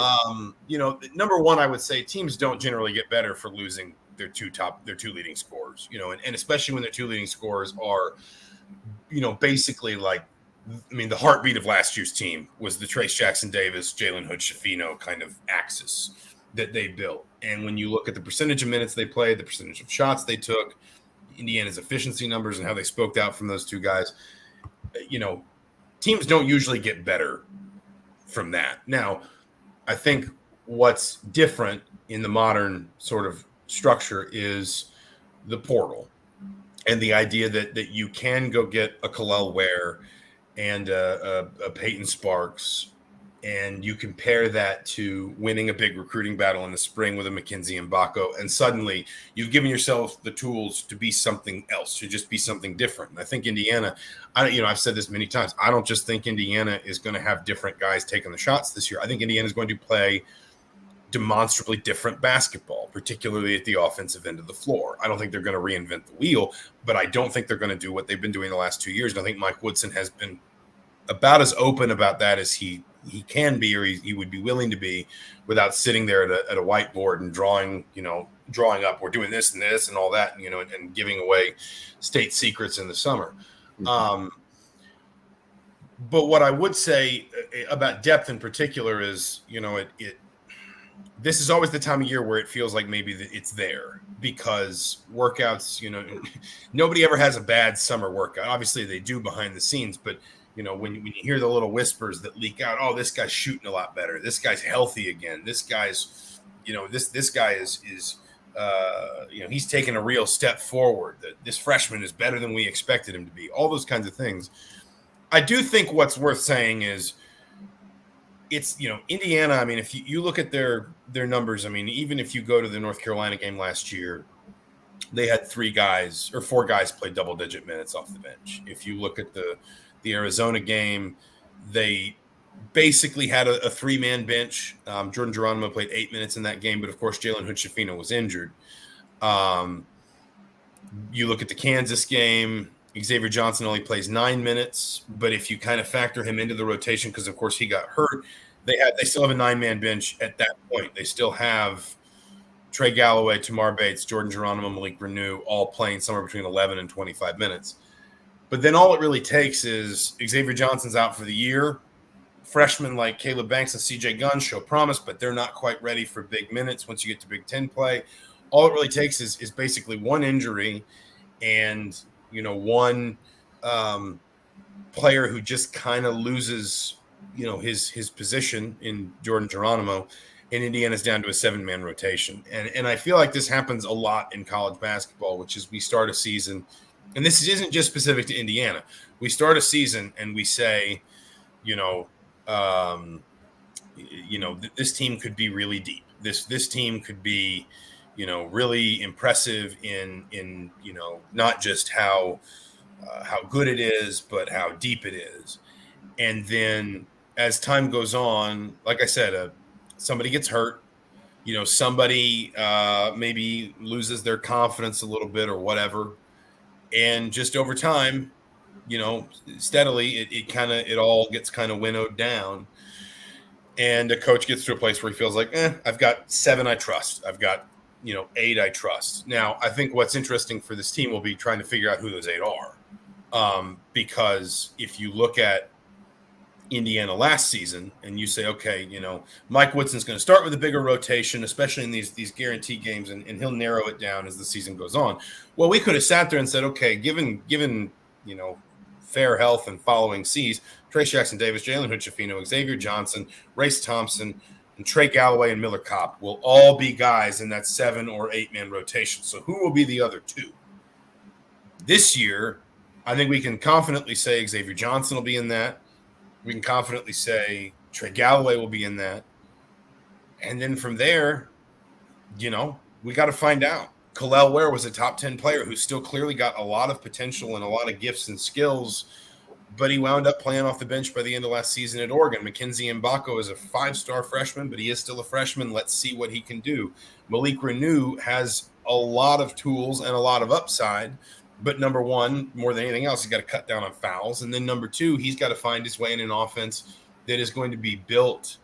Number one, I would say teams don't generally get better for losing their two leading scorers. And especially when their 2 leading scorers are, basically like, I mean, the heartbeat of last year's team was the Trace Jackson-Davis, Jalen Hood-Schifino kind of axis that they built. And when you look at the percentage of minutes they played, the percentage of shots they took, Indiana's efficiency numbers and how they spoke out from those 2 guys, teams don't usually get better from that. Now, I think what's different in the modern sort of structure is the portal and the idea that you can go get a Khalil Ware and a Peyton Sparks, and you compare that to winning a big recruiting battle in the spring with a McKenzie and Mbako, and suddenly you've given yourself the tools to be something else, to just be something different. And I think Indiana, I've said this many times, I don't just think Indiana is going to have different guys taking the shots this year. I think Indiana is going to play demonstrably different basketball, particularly at the offensive end of the floor. I don't think they're going to reinvent the wheel, but I don't think they're going to do what they've been doing the last 2 years. And I think Mike Woodson has been about as open about that as he can be, or he would be willing to be, without sitting there at a whiteboard and drawing up, we're doing this and all that, and giving away state secrets in the summer. Mm-hmm. But what I would say about depth in particular is, this is always the time of year where it feels like maybe it's there, because workouts, nobody ever has a bad summer workout. Obviously they do behind the scenes, but when you hear the little whispers that leak out, oh, this guy's shooting a lot better, this guy's healthy again, this guy's, this guy is he's taking a real step forward, that this freshman is better than we expected him to be, all those kinds of things. I do think what's worth saying is, it's, Indiana, I mean, if you look at their numbers, I mean, even if you go to the North Carolina game last year, they had 4 guys play double-digit minutes off the bench. If you look at the Arizona game, they basically had a 3-man bench. Jordan Geronimo played 8 minutes in that game, but of course Jalen Hood-Schifino was injured. You look at the Kansas game, Xavier Johnson only plays 9 minutes, but if you kind of factor him into the rotation, because of course he got hurt, they still have a 9-man bench at that point. They still have Trey Galloway, Tamar Bates, Jordan Geronimo, Malik Renew, all playing somewhere between 11 and 25 minutes. But then all it really takes is Xavier Johnson's out for the year. Freshmen like Caleb Banks and CJ Gunn show promise, but they're not quite ready for big minutes once you get to Big Ten play. All it really takes is basically one injury and one player who just kind of loses, his position in Jordan Geronimo, and Indiana's down to a 7-man rotation. And I feel like this happens a lot in college basketball, which is we start a season, and this isn't just specific to Indiana. We start a season and we say, this team could be really deep. This team could be, really impressive in not just how good it is, but how deep it is. And then as time goes on, like I said, somebody gets hurt, somebody maybe loses their confidence a little bit or whatever. And just over time, steadily, it all gets kind of winnowed down. And a coach gets to a place where he feels like, I've got 7 I trust. I've got 8 I trust. Now, I think what's interesting for this team will be trying to figure out who those 8 are. Because if you look at Indiana last season and you say, okay, Mike Woodson's going to start with a bigger rotation, especially in these guaranteed games, and he'll narrow it down as the season goes on. Well, we could have sat there and said, okay, given fair health and following C's, Trace Jackson Davis, Jalen Hood-Schifino, Xavier Johnson, Race Thompson, and Trey Galloway and Miller Kopp will all be guys in that 7 or 8-man rotation. So who will be the other 2? This year, I think we can confidently say Xavier Johnson will be in that. We can confidently say Trey Galloway will be in that. And then from there, we got to find out. Khalil Ware was a top 10 player who still clearly got a lot of potential and a lot of gifts and skills, but he wound up playing off the bench by the end of last season at Oregon. McKenzie Mbako is a 5-star freshman, but he is still a freshman. Let's see what he can do. Malik Renew has a lot of tools and a lot of upside, but number one, more than anything else, he's got to cut down on fouls. And then number 2, he's got to find his way in an offense that is going to be built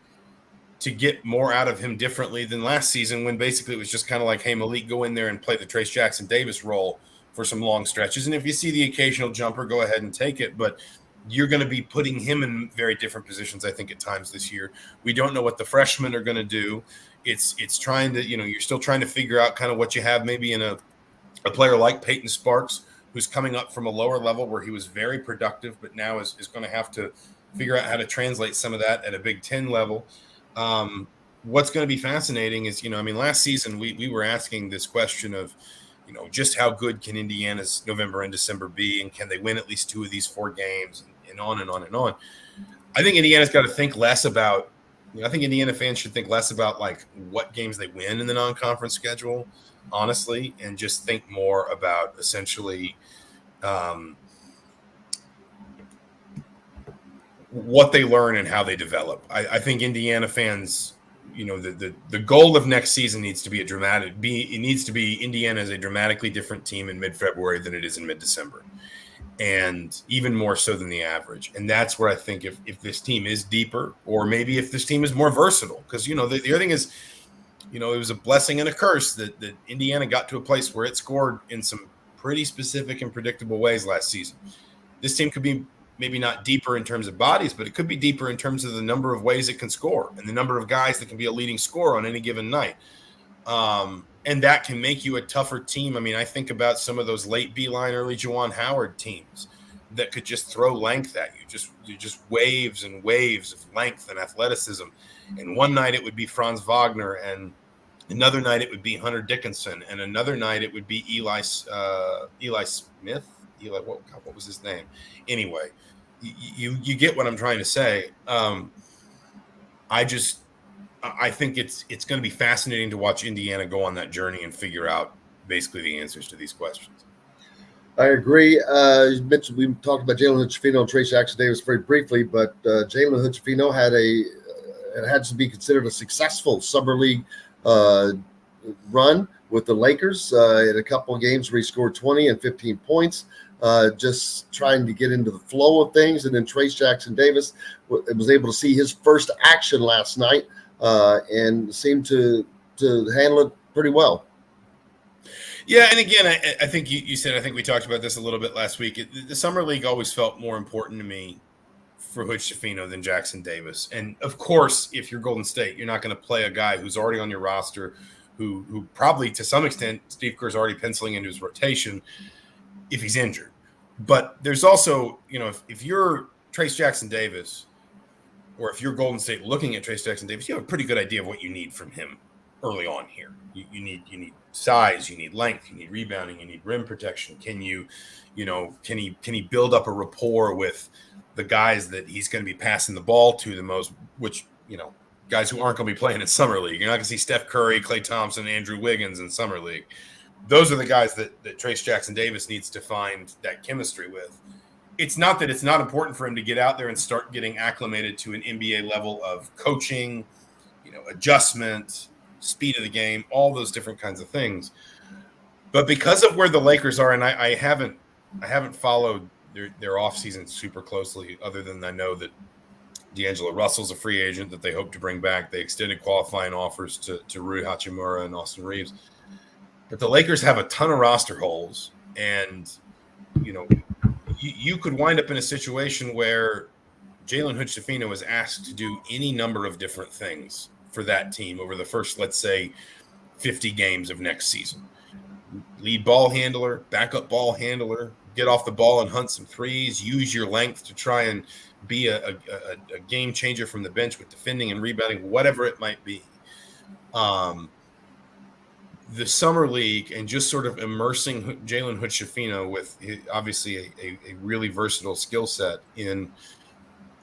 to get more out of him differently than last season, when basically it was just kind of like, hey, Malik, go in there and play the Trace Jackson Davis role for some long stretches. And if you see the occasional jumper, go ahead and take it. But you're going to be putting him in very different positions, I think, at times this year. We don't know what the freshmen are going to do. It's trying to, you're still trying to figure out kind of what you have maybe in a player like Peyton Sparks, who's coming up from a lower level where he was very productive, but now is going to have to figure out how to translate some of that at a Big Ten level. What's going to be fascinating is, last season we were asking this question of, just how good can Indiana's November and December be, and can they win at least 2 of these 4 games, and on and on and on. I think Indiana's got to think less about, I think Indiana fans should think less about like what games they win in the non-conference schedule, honestly, and just think more about essentially what they learn and how they develop. I think Indiana fans, the goal of next season needs to be it needs to be Indiana is a dramatically different team in mid-February than it is in mid-December, and even more so than the average. And that's where I think if this team is deeper, or maybe if this team is more versatile, because, the other thing is, it was a blessing and a curse that Indiana got to a place where it scored in some pretty specific and predictable ways last season. This team could be maybe not deeper in terms of bodies, but it could be deeper in terms of the number of ways it can score and the number of guys that can be a leading scorer on any given night. And that can make you a tougher team. I think about some of those late Beeline, early Juwan Howard teams that could just throw length at you, just waves and waves of length and athleticism. And one night it would be Franz Wagner, and another night it would be Hunter Dickinson, and another night it would be Eli Smith. What was his name? Anyway, you get what I'm trying to say. I think it's going to be fascinating to watch Indiana go on that journey and figure out basically the answers to these questions. I agree. You mentioned, we talked about Jalen Hood-Schifino and Trace Jackson-Davis very briefly, but Jalen Hood-Schifino had to be considered a successful summer league run with the Lakers in a couple of games where he scored 20 and 15 points, just trying to get into the flow of things. And then Trace Jackson-Davis was able to see his first action last night and seemed to handle it pretty well. Yeah, and again, I think you said, I think we talked about this a little bit last week. The summer league always felt more important to me for Hood-Schifino than Jackson-Davis. And of course, if you're Golden State, you're not going to play a guy who's already on your roster, who probably to some extent Steve Kerr's already penciling into his rotation if he's injured. But there's also, if you're Trace Jackson-Davis, or if you're Golden State looking at Trace Jackson-Davis, you have a pretty good idea of what you need from him early on here. You need size, you need length, you need rebounding, you need rim protection. Can he build up a rapport with the guys that he's going to be passing the ball to the most, which, guys who aren't going to be playing in summer league. You're not going to see Steph Curry, Klay Thompson, Andrew Wiggins in summer league. Those are the guys that Trace Jackson-Davis needs to find that chemistry with. It's not that it's not important for him to get out there and start getting acclimated to an NBA level of coaching, adjustment, speed of the game, all those different kinds of things. But because of where the Lakers are, and I haven't followed their offseason super closely, other than I know that D'Angelo Russell's a free agent that they hope to bring back. They extended qualifying offers to Rui Hachimura and Austin Reeves. But the Lakers have a ton of roster holes, and you could wind up in a situation where Jalen Hood-Schifino is asked to do any number of different things for that team over the first, let's say, 50 games of next season. Lead ball handler, backup ball handler, get off the ball and hunt some threes, use your length to try and be a game changer from the bench with defending and rebounding, whatever it might be. The summer league and just sort of immersing Jalen Hood-Schifino with obviously a really versatile skill set in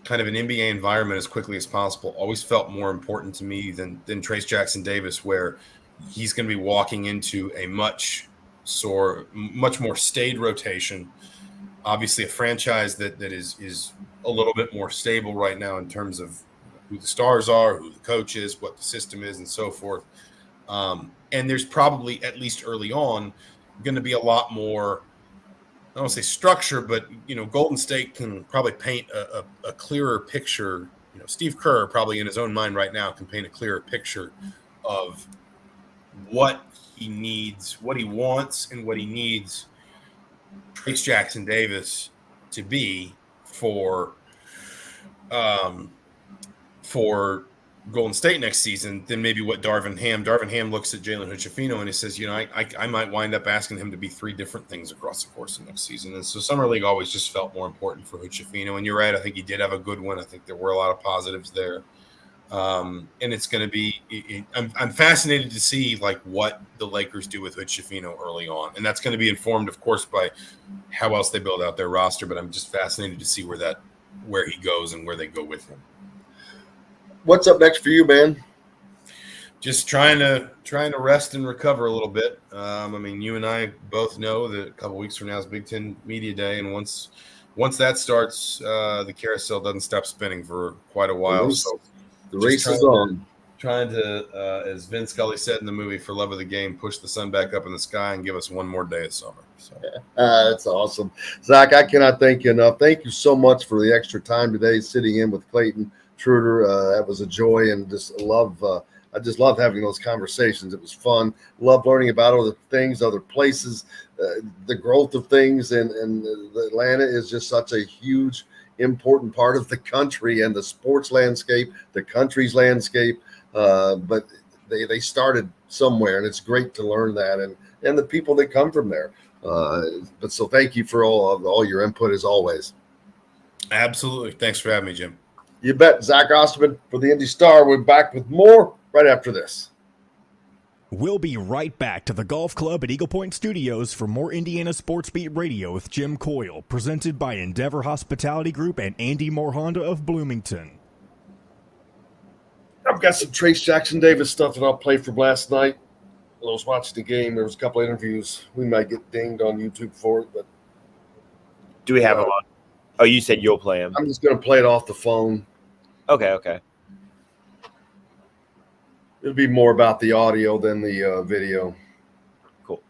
kind of an NBA environment as quickly as possible always felt more important to me than Trace Jackson-Davis, where he's going to be walking into a much more staid rotation. Obviously a franchise that is a little bit more stable right now in terms of who the stars are, who the coach is, what the system is, and so forth. And there's probably, at least early on, going to be a lot more, I don't want to say structure, but, Golden State can probably paint a clearer picture. Steve Kerr probably in his own mind right now can paint a clearer picture of what he needs, what he wants, and what he needs Trace Jackson-Davis to be for Golden State next season than maybe what Darvin Ham looks at Jalen Hood-Schifino and he says, I might wind up asking him to be 3 different things across the course of next season. And so Summer League always just felt more important for Hood-Schifino. And you're right. I think he did have a good one. I think there were a lot of positives there. And it's going to be I'm fascinated to see like what the Lakers do with Hood-Schifino early on. And that's going to be informed, of course, by how else they build out their roster. But I'm just fascinated to see where he goes and where they go with him. What's up next for you, man? Just trying to rest and recover a little bit. You and I both know that a couple weeks from now is Big Ten Media Day, and once that starts, the carousel doesn't stop spinning for quite a while. The race is on. Trying to, as Vin Scully said in the movie For Love of the Game, push the sun back up in the sky and give us one more day of summer. So. That's awesome. Zach, I cannot thank you enough. Thank you so much for the extra time today sitting in with Clayton, Trutor. That was a joy, and I just love having those conversations. It was fun. Love learning about other things, other places, the growth of things, and Atlanta is just such a huge, important part of the country and the sports landscape, the country's landscape. But they started somewhere, and it's great to learn that, and the people that come from there. But so thank you for all your input as always. Absolutely. Thanks for having me, Jim. You bet. Zach Osterman for the Indy Star. We're back with more right after this. We'll be right back to the Golf Club at Eagle Point Studios for more Indiana Sports Beat Radio with Jim Coyle, presented by Endeavor Hospitality Group and Andy Moore Honda of Bloomington. I've got some Trace Jackson Davis stuff that I'll play from last night. When I was watching the game, there was a couple of interviews. We might get dinged on YouTube for it, but do we have them on? Oh, you said you'll play them. I'm just going to play it off the phone. Okay. It'll be more about the audio than the video. Cool.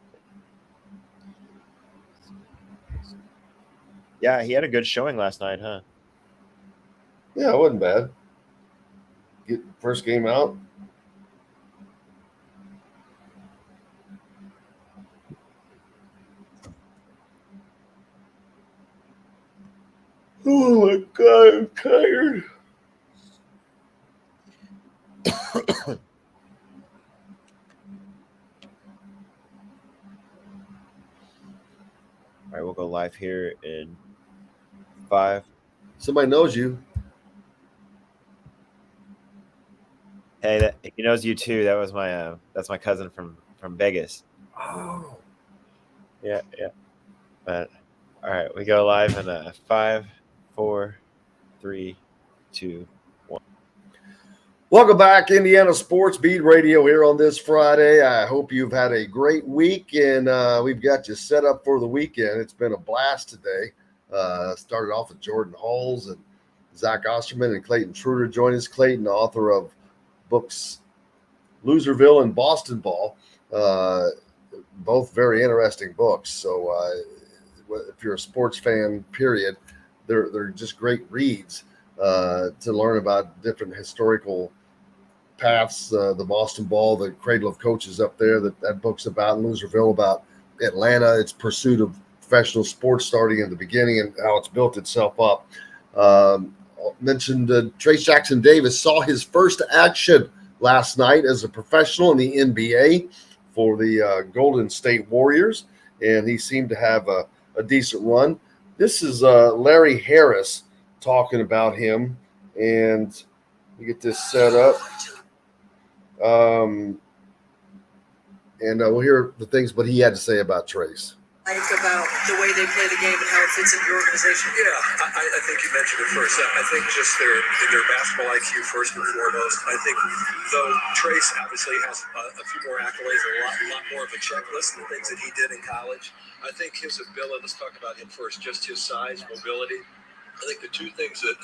Yeah, he had a good showing last night, huh? Yeah, it wasn't bad. Get first game out. Oh my God, I'm tired. All right, we'll go live here in 5. Somebody knows you. Hey, he knows you too. That was that's my cousin from Vegas. Oh. Yeah. But all right, we go live in 5, 4, 3, 2, 1. Welcome back, Indiana Sports Beat Radio here on this Friday. I hope you've had a great week, and we've got you set up for the weekend. It's been a blast today. Started off with Jordan Halls and Zach Osterman and Clayton Trutor joined us. Clayton, author of books Loserville and Boston Ball, both very interesting books. So if you're a sports fan, period, they're just great reads to learn about different historical paths. The Boston Ball, the cradle of coaches up there, that book's about. Loserville, about Atlanta, its pursuit of professional sports starting in the beginning and how it's built itself up. Mentioned Trace Jackson Davis saw his first action last night as a professional in the NBA for the Golden State Warriors, and he seemed to have a decent run. This is Larry Harris talking about him, and we get this set up. And we'll hear the things what he had to say about Trace. About the way they play the game and how it fits into your organization. Yeah, I think you mentioned it first. I think just their basketball IQ first and foremost. I think though Trace obviously has a few more accolades, a lot more of a checklist than things that he did in college. I think his ability, let's talk about him first, just his size, mobility. I think the two things that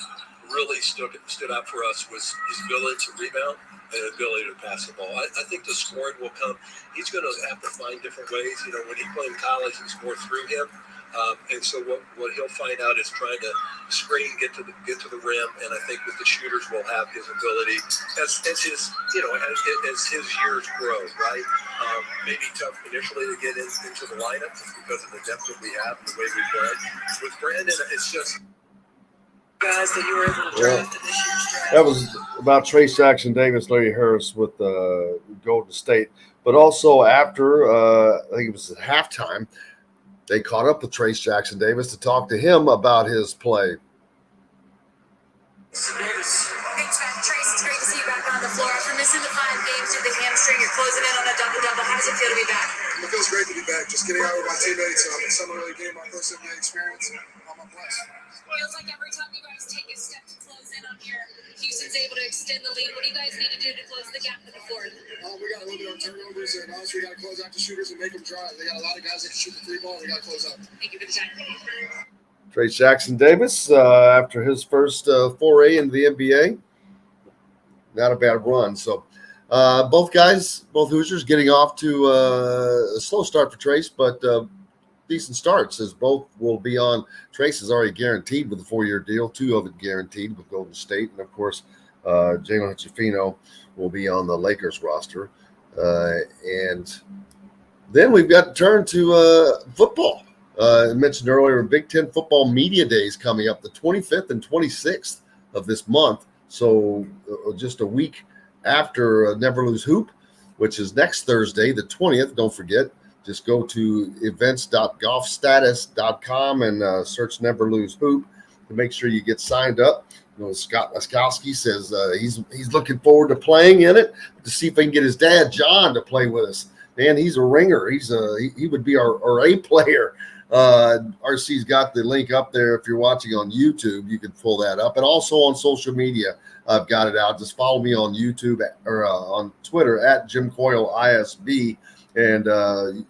really stood out for us was his ability to rebound and ability to pass the ball. I think the scoring will come. He's going to have to find different ways. You know, when he played in college, it was more through him. And so what he'll find out is trying to screen, get to the rim. And I think with the shooters, will have his ability as his years grow. Right? Maybe tough initially to get into the lineup just because of the depth that we have and the way we play. With Brandon, it's just. Guys that you were able to draft in this year's That was about Trace Jackson Davis, Larry Harris with Golden State. But also after, I think it was at halftime, they caught up with Trace Jackson Davis to talk to him about his play. Trace, it's great to see you back on the floor. After missing the 5 games due to the hamstring, you're closing in on a double-double. How does it feel to be back? It feels great to be back. Just getting out with my teammates. Summer really gave my first NBA experience. I'm blessed. Feels like every time you guys take a step to close in on here, Houston's able to extend the lead. What do you guys need to do to close the gap to the fourth? We got to limit our turnovers, and also we got to close out the shooters and make them drive. They got a lot of guys that can shoot the 3-ball. We got to close up. Thank you for the time. Trace Jackson Davis, after his first foray into the NBA, not a bad run. So both Hoosiers getting off to a slow start for Trace, but decent starts, as both will be on. Trace is already guaranteed with a 4-year deal, 2 of it guaranteed with Golden State. And, of course, Jalen Hutchifino will be on the Lakers roster. And then we've got to turn to football. I mentioned earlier, Big Ten football media days coming up the 25th and 26th of this month. So just a week after Never Lose Hoop, which is next Thursday, the 20th. Don't forget, just go to events.golfstatus.com and search Never Lose Hoop to make sure you get signed up. You know, Scott Laskowski says he's looking forward to playing in it, to see if he can get his dad, John, to play with us. Man, he's a ringer. He would be our A player. RC's got the link up there. If you're watching on YouTube, you can pull that up. And also on social media, I've got it out. Just follow me on YouTube or on Twitter at Jim Coyle ISB. And the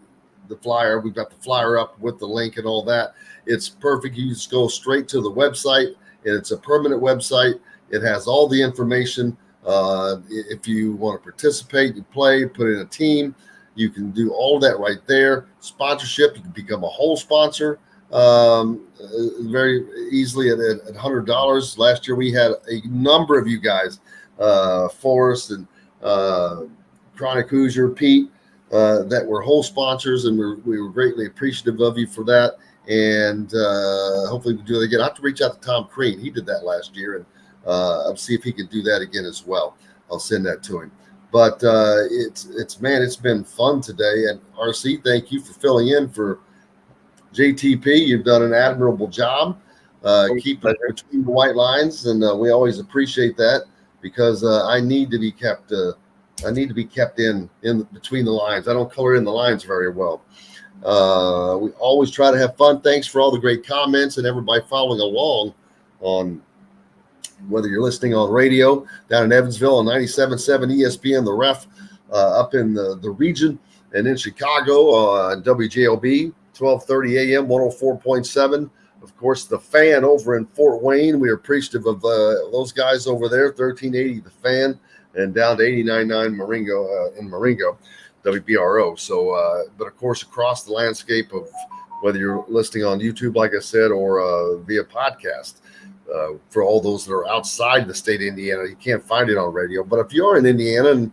flyer, we've got the flyer up with the link and all that. It's perfect. You just go straight to the website. And it's a permanent website. It has all the information. If you want to participate, you play, put in a team. You can do all that right there. Sponsorship, you can become a whole sponsor very easily at $100. Last year we had a number of you guys, Forrest and Chronic Hoosier, Pete, that were whole sponsors, and we were greatly appreciative of you for that. And hopefully we do it again. I have to reach out to Tom Crean. He did that last year, and I'll see if he can do that again as well. I'll send that to him. But it's been fun today. And RC, thank you for filling in for JTP. You've done an admirable job. Keep it between the white lines, and we always appreciate that, because I need to be kept. I need to be kept in between the lines. I don't color in the lines very well. We always try to have fun. Thanks for all the great comments and everybody following along on. Whether you're listening on radio down in Evansville on 97.7 ESPN, the Ref up in the region, and in Chicago on WJLB, 1230 AM, 104.7. Of course, the Fan over in Fort Wayne. We are appreciative of those guys over there, 1380 the Fan, and down to 89.9 Marengo in Marengo, WBRO. So, but of course, across the landscape of whether you're listening on YouTube, like I said, or via podcast. For all those that are outside the state of Indiana, you can't find it on radio. But if you're in Indiana and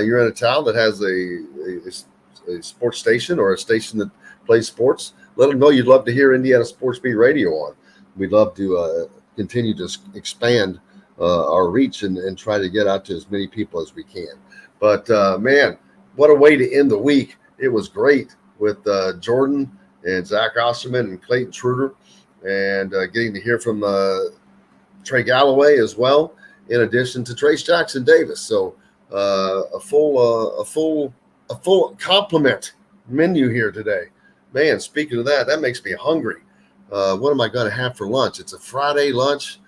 you're in a town that has a sports station or a station that plays sports, let them know you'd love to hear Indiana Sports Beat Radio on. We'd love to continue to expand our reach and try to get out to as many people as we can. But, man, what a way to end the week. It was great with Jordan and Zach Osterman and Clayton Trutor. And getting to hear from Trey Galloway as well, in addition to Trace Jackson Davis. So a full compliment menu here today. Man, speaking of that makes me hungry. What am I going to have for lunch? It's a Friday lunch.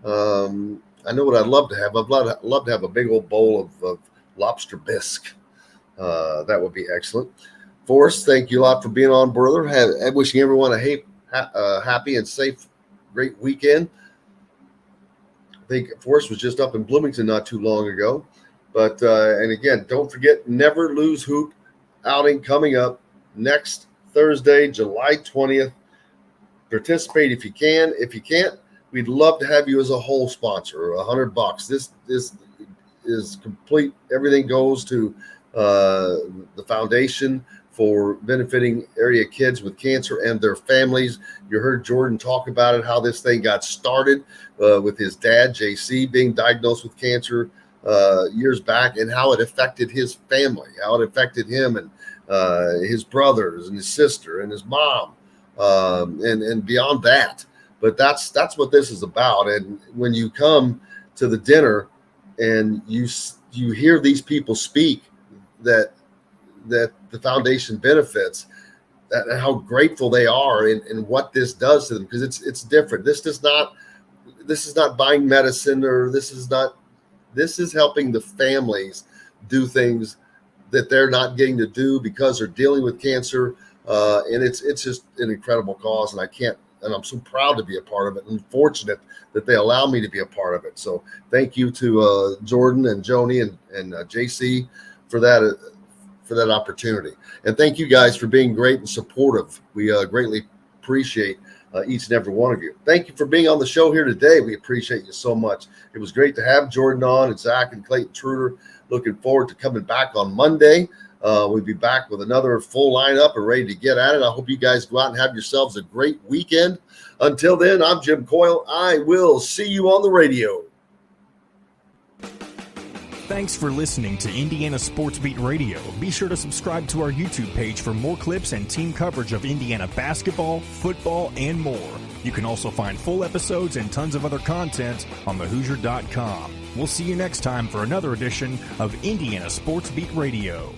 I know what I'd love to have. I'd love to have a big old bowl of lobster bisque. That would be excellent. Forrest, thank you a lot for being on, brother. Wishing everyone a happy and safe, great weekend. I think Forrest was just up in Bloomington not too long ago. But, and again, don't forget, Never Lose Hoop outing coming up next Thursday, July 20th. Participate if you can. If you can't, we'd love to have you as a whole sponsor, $100. This is complete. Everything goes to the foundation for benefiting area kids with cancer and their families. You heard Jordan talk about it, how this thing got started with his dad, JC, being diagnosed with cancer years back, and how it affected his family, how it affected him and his brothers and his sister and his mom, and beyond that. But that's what this is about. And when you come to the dinner and you hear these people speak that the foundation benefits, and how grateful they are and what this does to them, because it's different. This is not buying medicine, or this is helping the families do things that they're not getting to do because they're dealing with cancer. And it's just an incredible cause, and I'm so proud to be a part of it, and fortunate that they allow me to be a part of it. So thank you to Jordan and Joni and JC for that opportunity. And thank you guys for being great and supportive. We greatly appreciate each and every one of you. Thank you for being on the show here today. We appreciate you so much. It was great to have Jordan on, and Zach and Clayton Trutor. Looking forward to coming back on Monday. We'll be back with another full lineup and ready to get at it. I hope you guys go out and have yourselves a great weekend. Until then, I'm Jim Coyle. I will see you on the radio. Thanks for listening to Indiana Sports Beat Radio. Be sure to subscribe to our YouTube page for more clips and team coverage of Indiana basketball, football, and more. You can also find full episodes and tons of other content on thehoosier.com. We'll see you next time for another edition of Indiana Sports Beat Radio.